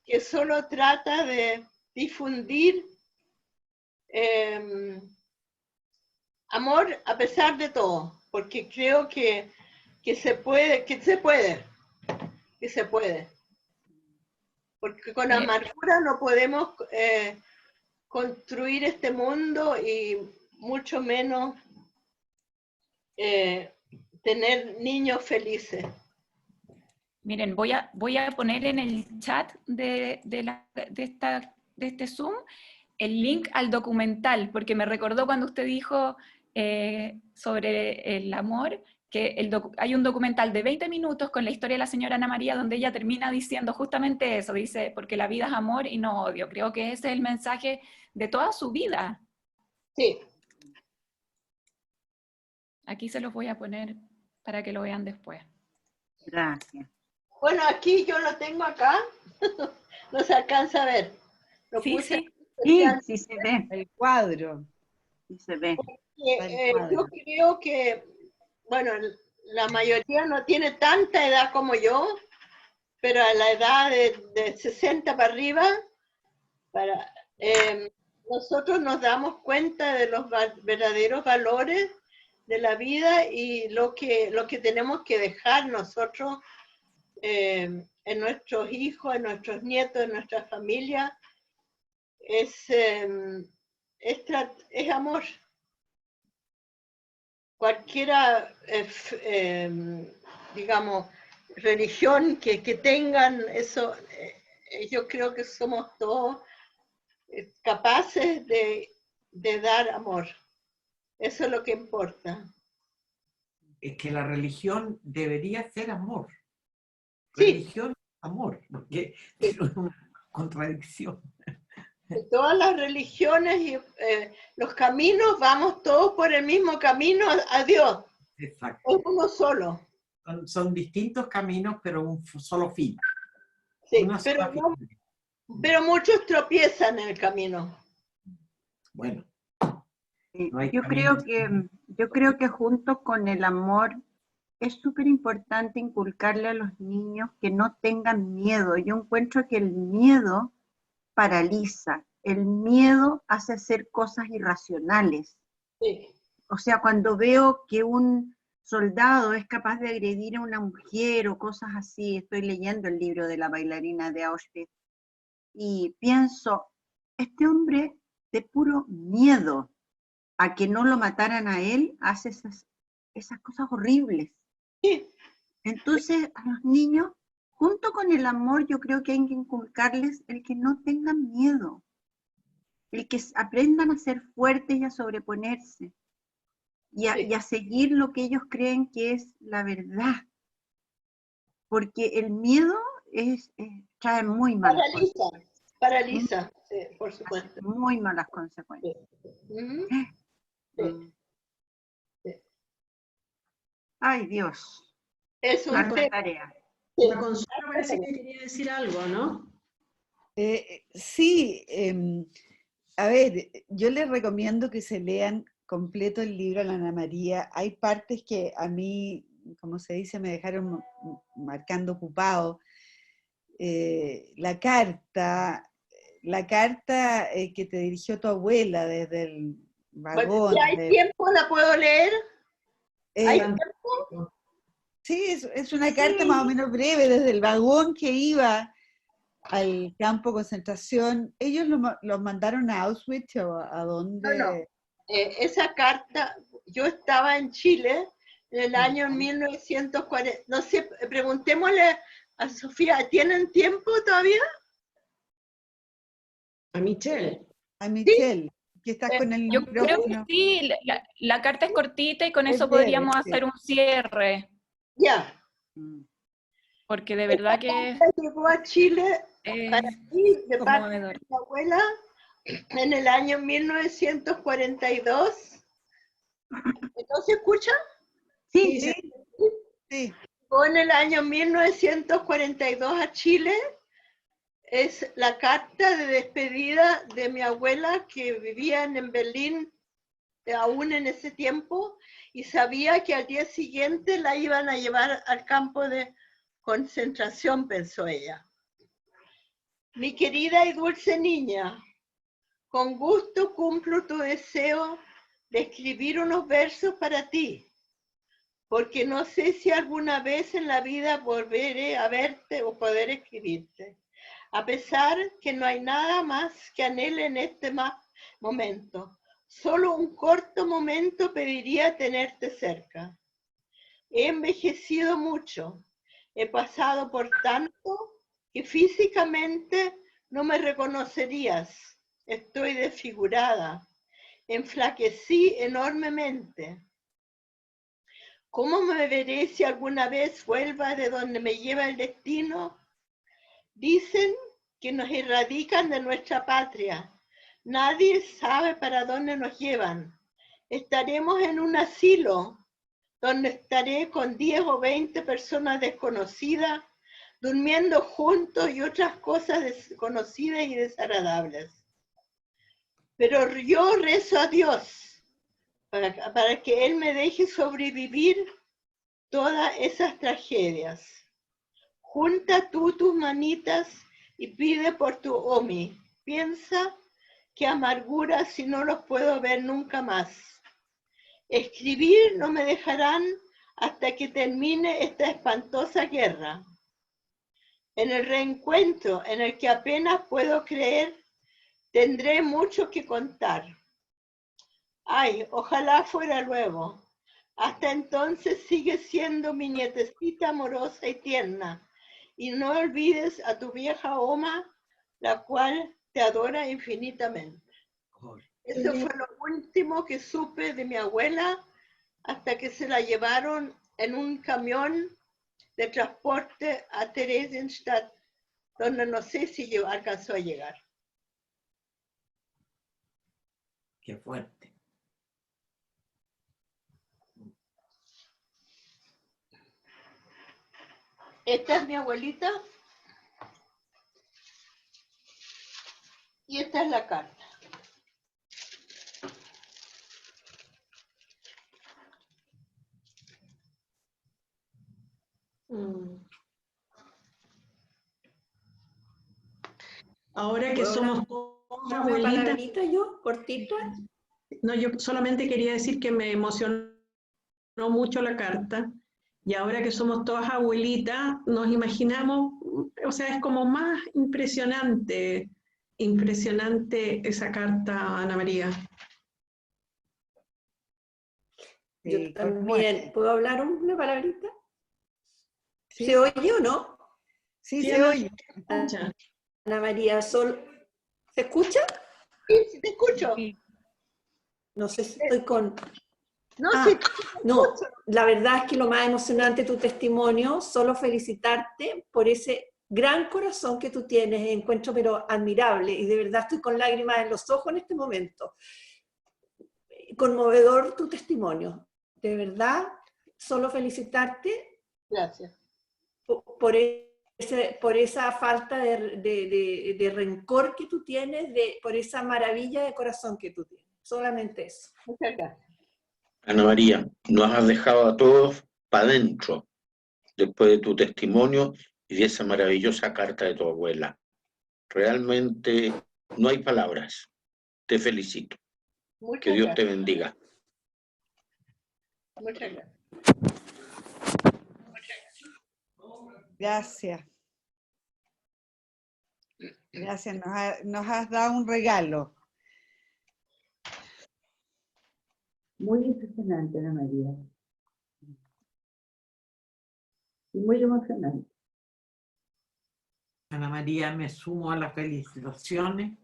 que solo trata de difundir amor a pesar de todo, porque creo que se puede. Porque con amargura no podemos construir este mundo y mucho menos tener niños felices. Miren, voy a poner en el chat de este Zoom el link al documental, porque me recordó cuando usted dijo sobre el amor, que hay un documental de 20 minutos con la historia de la señora Ana María, donde ella termina diciendo justamente eso, dice, porque la vida es amor y no odio. Creo que ese es el mensaje de toda su vida. Sí. Aquí se los voy a poner para que lo vean después. Gracias. Bueno, aquí yo lo tengo acá, no se alcanza a ver. Lo sí, puse sí se ve. El cuadro. Sí se ve. Yo creo que, bueno, la mayoría no tiene tanta edad como yo, pero a la edad de 60 para arriba, nosotros nos damos cuenta de los verdaderos valores de la vida y lo que tenemos que dejar nosotros en nuestros hijos, en nuestros nietos, en nuestra familia, es amor. Cualquiera, digamos, religión que tengan, eso, yo creo que somos todos capaces de dar amor. Eso es lo que importa. Es que la religión debería ser amor. Sí. Religión, amor, porque es una contradicción. De todas las religiones y los caminos, vamos todos por el mismo camino a Dios. Exacto. Es uno solo. Son distintos caminos, pero un solo fin. Sí, pero muchos tropiezan en el camino. Bueno. Yo creo que junto con el amor es súper importante inculcarle a los niños que no tengan miedo. Yo encuentro que el miedo paraliza, el miedo hace hacer cosas irracionales. Sí. O sea, cuando veo que un soldado es capaz de agredir a una mujer o cosas así, estoy leyendo el libro de la bailarina de Auschwitz, y pienso, este hombre de puro miedo a que no lo mataran a él, hace esas cosas horribles. Sí. Entonces, a los niños, junto con el amor, yo creo que hay que inculcarles el que no tengan miedo, el que aprendan a ser fuertes y a sobreponerse, y a seguir lo que ellos creen que es la verdad. Porque el miedo trae muy malas consecuencias. Paraliza, sí, por supuesto. Muy malas consecuencias. Sí. Ay, Dios. Es una tarea. La Consuelo parece que quería decir algo, ¿no? Sí, a ver, yo les recomiendo que se lean completo el libro de Ana María. Hay partes que a mí, como se dice, me dejaron marcando ocupado. La carta que te dirigió tu abuela desde el vagón. Si hay tiempo, ¿la puedo leer? ¿Hay tiempo? Sí, es una carta más o menos breve, desde el vagón que iba al campo de concentración. ¿Ellos los mandaron a Auschwitz o a dónde? No. Esa carta, yo estaba en Chile en el año 1940. No sé, preguntémosle a Sofía, ¿tienen tiempo todavía? A Michelle. A Michelle, que estás con el Yo creo que sí, la carta es cortita y con eso podríamos hacer un cierre. Ya. Porque de verdad que llegó a Chile para mí, de parte de mi abuela, en el año 1942. ¿No se escucha? Sí, Sí, sí. Llegó en el año 1942 a Chile. Es la carta de despedida de mi abuela que vivía en Berlín aún en ese tiempo y sabía que al día siguiente la iban a llevar al campo de concentración, pensó ella. Mi querida y dulce niña, con gusto cumplo tu deseo de escribir unos versos para ti, porque no sé si alguna vez en la vida volveré a verte o poder escribirte, a pesar que no hay nada más que anhele en este momento. Solo un corto momento pediría tenerte cerca. He envejecido mucho, he pasado por tanto que físicamente no me reconocerías. Estoy desfigurada, enflaquecí enormemente. ¿Cómo me veré si alguna vez vuelva de donde me lleva el destino? Dicen que nos erradican de nuestra patria. Nadie sabe para dónde nos llevan. Estaremos en un asilo donde estaré con 10 o 20 personas desconocidas, durmiendo juntos y otras cosas desconocidas y desagradables. Pero yo rezo a Dios para que Él me deje sobrevivir todas esas tragedias. Junta tú tus manitas y pide por tu Omi. Piensa qué amargura si no los puedo ver nunca más. Escribir no me dejarán hasta que termine esta espantosa guerra. En el reencuentro en el que apenas puedo creer, tendré mucho que contar. Ay, ojalá fuera luego. Hasta entonces sigue siendo mi nietecita amorosa y tierna. Y no olvides a tu vieja Oma, la cual te adora infinitamente. Eso fue lo último que supe de mi abuela hasta que se la llevaron en un camión de transporte a Theresienstadt, donde no sé si alcanzó a llegar. Qué fuerte. Esta es mi abuelita y esta es la carta. Ahora que somos una abuelitas, palabrita yo, cortita. no, yo solamente quería decir que me emocionó mucho la carta y ahora que somos todas abuelitas nos imaginamos, o sea, es como más impresionante esa carta, Ana María. Yo Sí, también, ¿puedo hablar una palabrita? Sí. ¿Se oye o no? Sí, se oye. Ana María, ¿se escucha? Sí, te escucho. No sé si estoy con... No, sí, no, la verdad es que lo más emocionante de tu testimonio, solo felicitarte por ese gran corazón que tú tienes, encuentro pero admirable, y de verdad estoy con lágrimas en los ojos en este momento. Conmovedor tu testimonio, de verdad, solo felicitarte. Gracias. Por esa falta de rencor que tú tienes, por esa maravilla de corazón que tú tienes. Solamente eso. Muchas gracias. Ana María, nos has dejado a todos para adentro después de tu testimonio y de esa maravillosa carta de tu abuela. Realmente no hay palabras. Te felicito. Que Dios te bendiga. Muchas gracias. Gracias. Gracias, nos has dado un regalo. Muy impresionante, Ana María. Y muy emocionante. Ana María, me sumo a las felicitaciones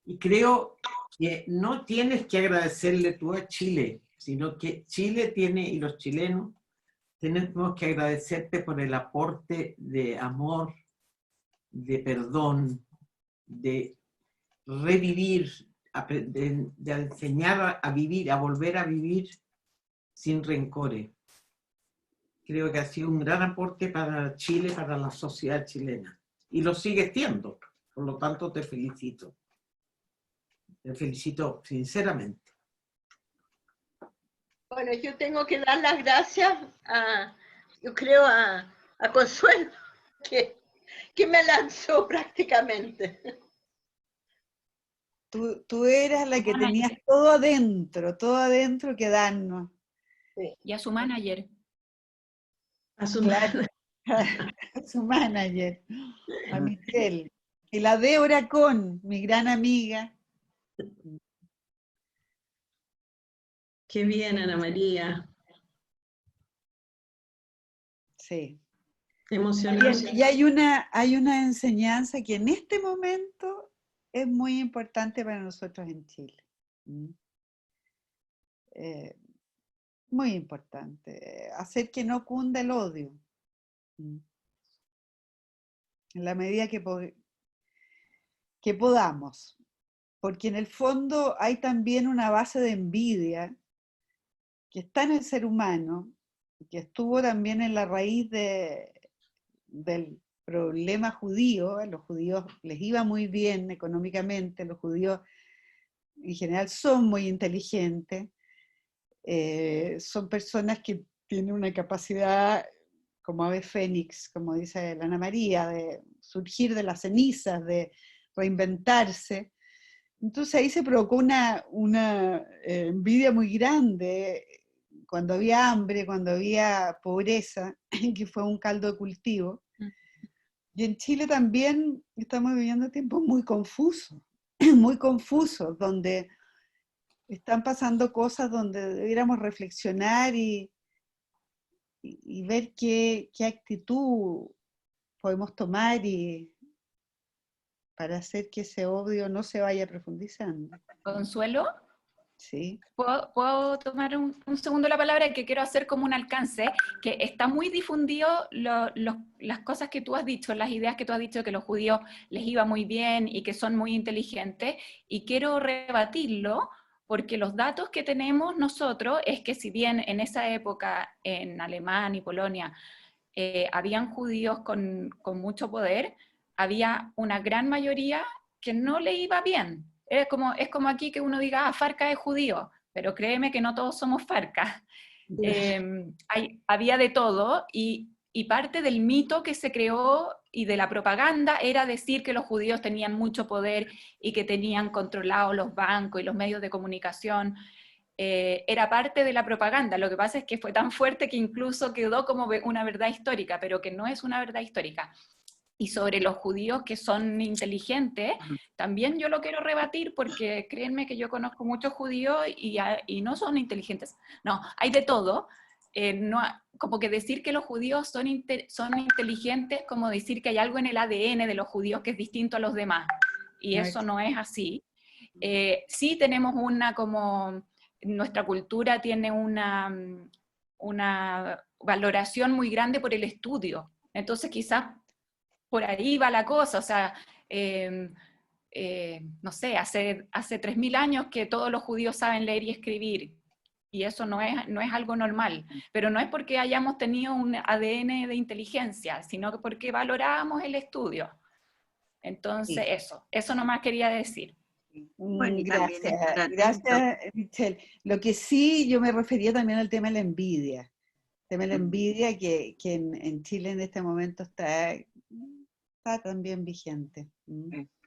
y creo que no tienes que agradecerle tú a Chile, sino que Chile tiene, y los chilenos, tenemos que agradecerte por el aporte de amor, de perdón, de revivir, de enseñar a vivir, a volver a vivir sin rencores. Creo que ha sido un gran aporte para Chile, para la sociedad chilena. Y lo sigues siendo. Por lo tanto, te felicito. Te felicito sinceramente. Bueno, yo tengo que dar las gracias yo creo, a Consuelo, que me lanzó prácticamente. Tú eras la que tenías todo adentro que darnos. Sí. Y a su manager. A su Claro, a su manager, a Michelle. Y la Débora Con, mi gran amiga. Qué bien, Ana María. Sí. Emocionante. Y hay una enseñanza que en este momento es muy importante para nosotros en Chile. Muy importante. Hacer que no cunda el odio. En la medida que podamos. Porque en el fondo hay también una base de envidia que está en el ser humano, que estuvo también en la raíz del problema judío. A los judíos les iba muy bien económicamente, los judíos en general son muy inteligentes, son personas que tienen una capacidad como ave fénix, como dice la Ana María, de surgir de las cenizas, de reinventarse. Entonces ahí se provocó una envidia muy grande cuando había hambre, cuando había pobreza, que fue un caldo de cultivo. Y en Chile también estamos viviendo tiempos muy confusos, donde están pasando cosas donde debiéramos reflexionar y ver qué actitud podemos tomar para hacer que ese odio no se vaya profundizando. Consuelo, Sí. ¿Puedo tomar un segundo la palabra? Que quiero hacer como un alcance, que está muy difundido las cosas que tú has dicho, las ideas que tú has dicho, que los judíos les iba muy bien y que son muy inteligentes, y quiero rebatirlo, porque los datos que tenemos nosotros es que si bien en esa época en Alemania y Polonia habían judíos con mucho poder, había una gran mayoría que no le iba bien. Es como aquí que uno diga, Farca es judío, pero créeme que no todos somos Farca. Había de todo, y parte del mito que se creó y de la propaganda era decir que los judíos tenían mucho poder y que tenían controlados los bancos y los medios de comunicación. Era parte de la propaganda. Lo que pasa es que fue tan fuerte que incluso quedó como una verdad histórica, pero que no es una verdad histórica. Y sobre los judíos que son inteligentes, también yo lo quiero rebatir, porque créanme que yo conozco muchos judíos y no son inteligentes. No, hay de todo. Como que decir que los judíos son inteligentes, como decir que hay algo en el ADN de los judíos que es distinto a los demás. Y eso no es así. Sí tenemos nuestra cultura tiene una valoración muy grande por el estudio. Entonces quizás por ahí va la cosa, o sea, no sé, hace 3000 años que todos los judíos saben leer y escribir, y eso no es algo normal, pero no es porque hayamos tenido un ADN de inteligencia, sino que porque valorábamos el estudio. Entonces eso nomás quería decir. Bueno, gracias, Michelle. Lo que sí, yo me refería también al tema de la envidia. El tema de la envidia que en Chile en este momento está también vigente.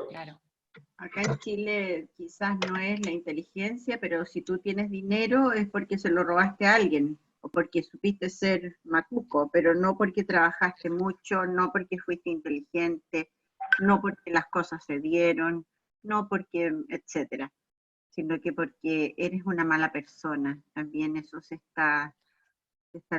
Claro. Acá en Chile quizás no es la inteligencia, pero si tú tienes dinero es porque se lo robaste a alguien, o porque supiste ser macuco, pero no porque trabajaste mucho, no porque fuiste inteligente, no porque las cosas se dieron, no porque, etcétera, sino que porque eres una mala persona. También eso se está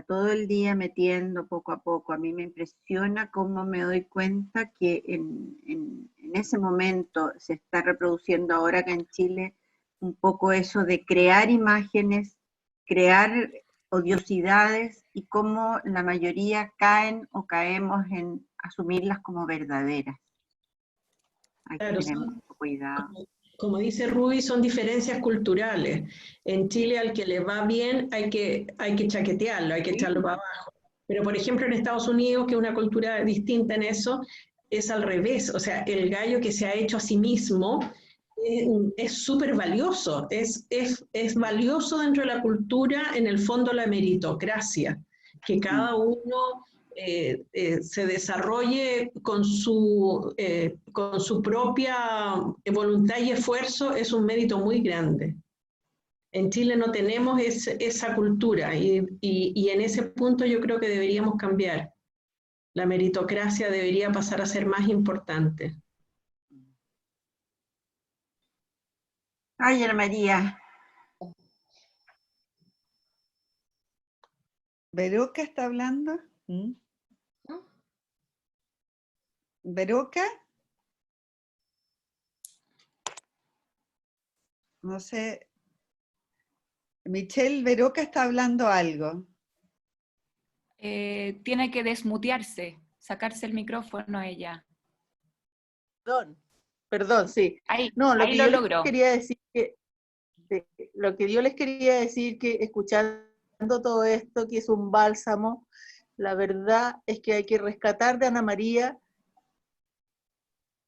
todo el día metiendo poco a poco. A mí me impresiona cómo me doy cuenta que en ese momento se está reproduciendo ahora acá en Chile un poco eso de crear imágenes, crear odiosidades, y cómo la mayoría caen o caemos en asumirlas como verdaderas. Aquí tenemos un Cuidado. Como dice Ruby, son diferencias culturales. En Chile al que le va bien hay que chaquetearlo, hay que echarlo para abajo. Pero por ejemplo en Estados Unidos, que es una cultura distinta en eso, es al revés. O sea, el gallo que se ha hecho a sí mismo es súper valioso. Es valioso dentro de la cultura, en el fondo, la meritocracia. Que cada uno se desarrolle con su propia voluntad y esfuerzo es un mérito muy grande. En Chile no tenemos esa cultura y en ese punto yo creo que deberíamos cambiar. La meritocracia debería pasar a ser más importante. Ay, Ana María. ¿Veroca está hablando? ¿Veroca? No sé. Michelle, Veroca está hablando algo. Tiene que desmutearse, sacarse el micrófono a ella. Perdón, sí. Ahí, no, lo ahí que lo yo logró. les quería decir lo que yo les quería decir que escuchando todo esto, que es un bálsamo, la verdad es que hay que rescatar de Ana María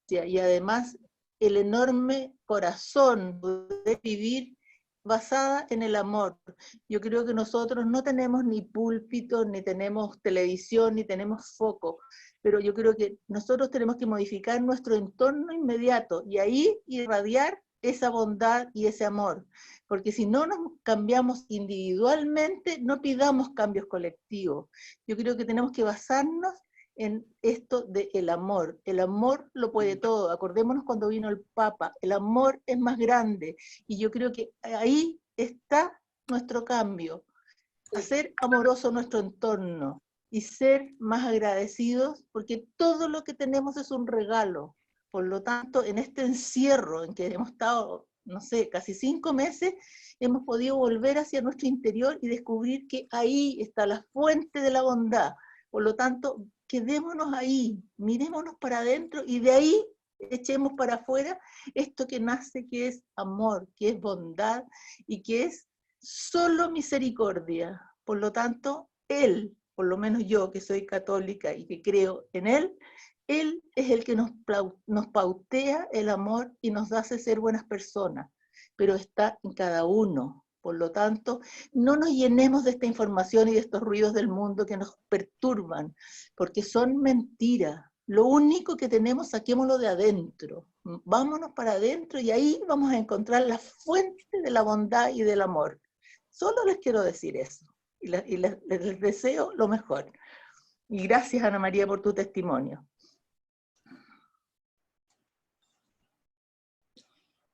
y además el enorme corazón de vivir basada en el amor. Yo creo que nosotros no tenemos ni púlpito, ni tenemos televisión, ni tenemos foco, pero yo creo que nosotros tenemos que modificar nuestro entorno inmediato y ahí irradiar esa bondad y ese amor, porque si no nos cambiamos individualmente, no pidamos cambios colectivos. Yo creo que tenemos que basarnos en esto del amor. El amor lo puede todo. Acordémonos cuando vino el Papa, el amor es más grande, y yo creo que ahí está nuestro cambio. Hacer amoroso nuestro entorno y ser más agradecidos, porque todo lo que tenemos es un regalo. Por lo tanto, en este encierro en que hemos estado, no sé, casi 5 meses, hemos podido volver hacia nuestro interior y descubrir que ahí está la fuente de la bondad. Por lo tanto, quedémonos ahí, mirémonos para adentro y de ahí echemos para afuera esto que nace, que es amor, que es bondad y que es solo misericordia. Por lo tanto, Él, por lo menos yo que soy católica y que creo en Él es el que nos pautea el amor y nos hace ser buenas personas, pero está en cada uno. Por lo tanto, no nos llenemos de esta información y de estos ruidos del mundo que nos perturban, porque son mentiras. Lo único que tenemos, saquémoslo de adentro. Vámonos para adentro y ahí vamos a encontrar la fuente de la bondad y del amor. Solo les quiero decir eso. Y les deseo lo mejor. Y gracias, Ana María, por tu testimonio.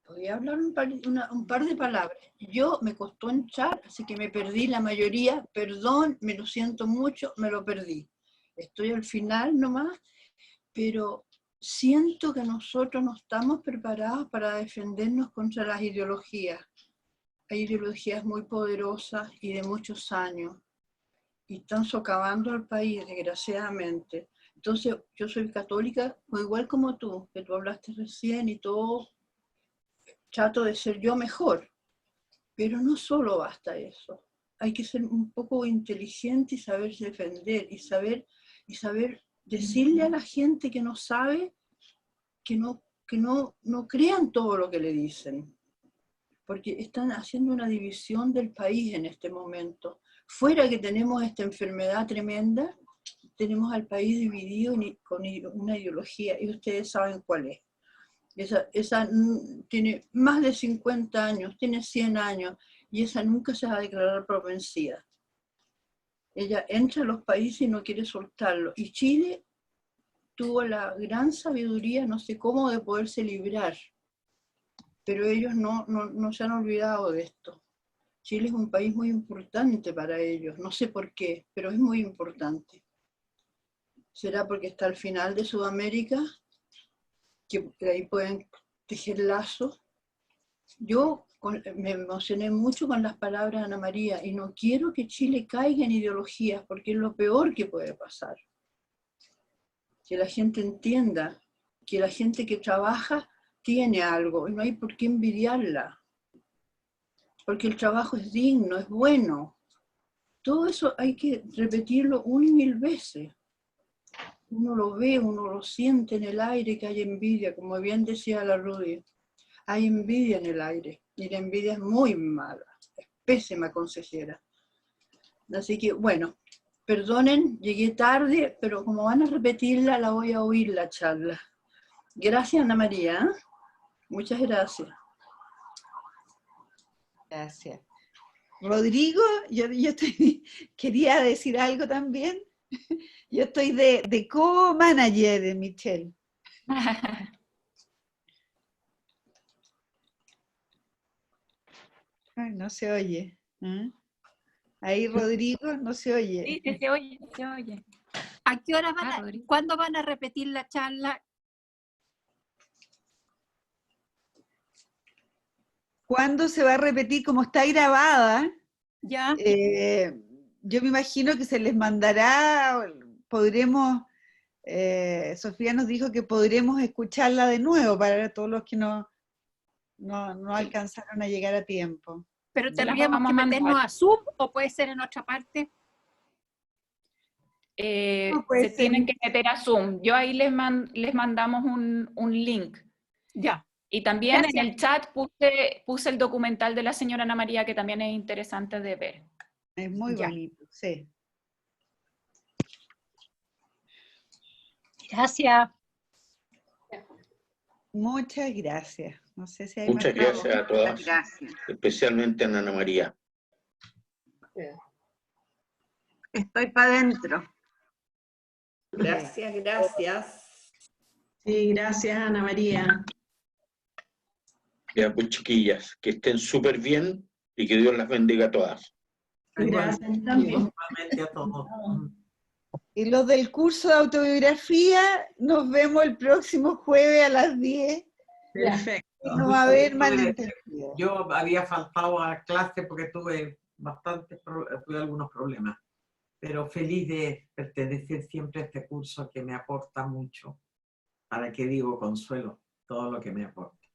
Voy a hablar un par de palabras. Yo me costó entrar, así que me perdí la mayoría. Perdón, me lo siento mucho, me lo perdí. Estoy al final nomás, pero siento que nosotros no estamos preparados para defendernos contra las ideologías. Hay ideologías muy poderosas y de muchos años, y están socavando al país, desgraciadamente. Entonces, yo soy católica, igual como tú, que tú hablaste recién y todo. Trato de ser yo mejor, pero no solo basta eso. Hay que ser un poco inteligente y saber defender y saber decirle a la gente que no sabe que no crean todo lo que le dicen, porque están haciendo una división del país en este momento. Fuera que tenemos esta enfermedad tremenda, tenemos al país dividido con una ideología, y ustedes saben cuál es. Esa tiene más de 50 años, tiene 100 años, y esa nunca se va a declarar por vencida. Ella entra a los países y no quiere soltarlo. Y Chile tuvo la gran sabiduría, no sé cómo, de poderse librar. Pero ellos no se han olvidado de esto. Chile es un país muy importante para ellos, no sé por qué, pero es muy importante. ¿Será porque está al final de Sudamérica? Que ahí pueden tejer lazos. Yo me emocioné mucho con las palabras de Ana María y no quiero que Chile caiga en ideologías porque es lo peor que puede pasar. Que la gente entienda, que la gente que trabaja tiene algo y no hay por qué envidiarla. Porque el trabajo es digno, es bueno. Todo eso hay que repetirlo 1000 veces. Uno lo ve, uno lo siente en el aire que hay envidia, como bien decía la Rudy. Hay envidia en el aire y la envidia es muy mala, es pésima consejera. Así que, bueno, perdonen, llegué tarde, pero como van a repetirla, la voy a oír la charla. Gracias, Ana María. Muchas gracias. Gracias. Rodrigo, quería decir algo también. Yo estoy de co-manager, Michelle. Ay, no se oye. ¿Eh? Ahí, Rodrigo, no se oye. Sí, se oye, se oye. ¿A qué hora cuándo van a repetir la charla? ¿Cuándo se va a repetir? Como está grabada, ¿Ya? yo me imagino que se les mandará, podremos, Sofía nos dijo que podremos escucharla de nuevo para todos los que no alcanzaron a llegar a tiempo. ¿Pero tendríamos que meternos a Zoom o puede ser en otra parte? Se tienen que meter a Zoom. Yo ahí les mandamos un link. Ya. Y también Gracias. en el chat puse el documental de la señora Ana María, que también es interesante de ver. Es muy bonito, sí. Gracias. Muchas gracias. No sé si hay Muchas más gracias a todas, Gracias. especialmente a Ana María. Estoy para adentro. Gracias, gracias. Sí, gracias, Ana María. Ya, pues chiquillas, que estén súper bien y que Dios las bendiga a todas. Gracias. Igualmente a todos. Y los del curso de autobiografía, nos vemos el próximo jueves a las 10. Perfecto. Y no va a haber malentendido. Yo había faltado a clase porque tuve algunos problemas, pero feliz de pertenecer siempre a este curso que me aporta mucho. ¿Para qué digo Consuelo? Todo lo que me aporta.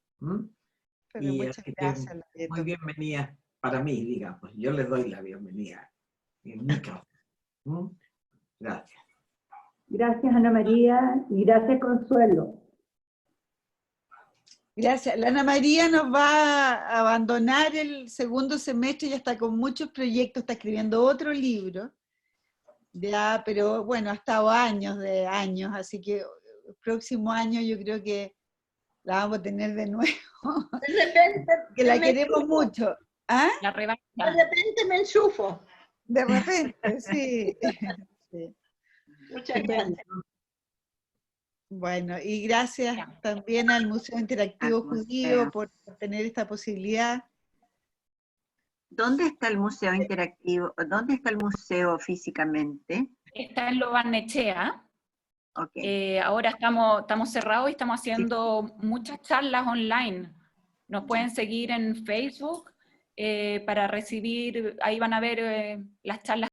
Pero Y muchas así gracias, que muy bienvenida para mí, digamos. Yo les doy la bienvenida en mi casa. Gracias. Gracias, Ana María, y gracias, Consuelo. Gracias. La Ana María nos va a abandonar el segundo semestre, ya está con muchos proyectos, está escribiendo otro libro, ya, pero bueno, ha estado años, así que el próximo año yo creo que la vamos a tener de nuevo. De repente, que la queremos mucho. ¿Ah? La revancha. De repente me enchufo. De repente, sí. Sí. Muchas gracias. Bueno, y gracias también al Museo Interactivo Judío por tener esta posibilidad. ¿Dónde está el museo interactivo? ¿Dónde está el museo físicamente? Está en Lo Barnechea. Okay. Ahora estamos cerrados y estamos haciendo muchas charlas online. Nos pueden seguir en Facebook para recibir, ahí van a ver las charlas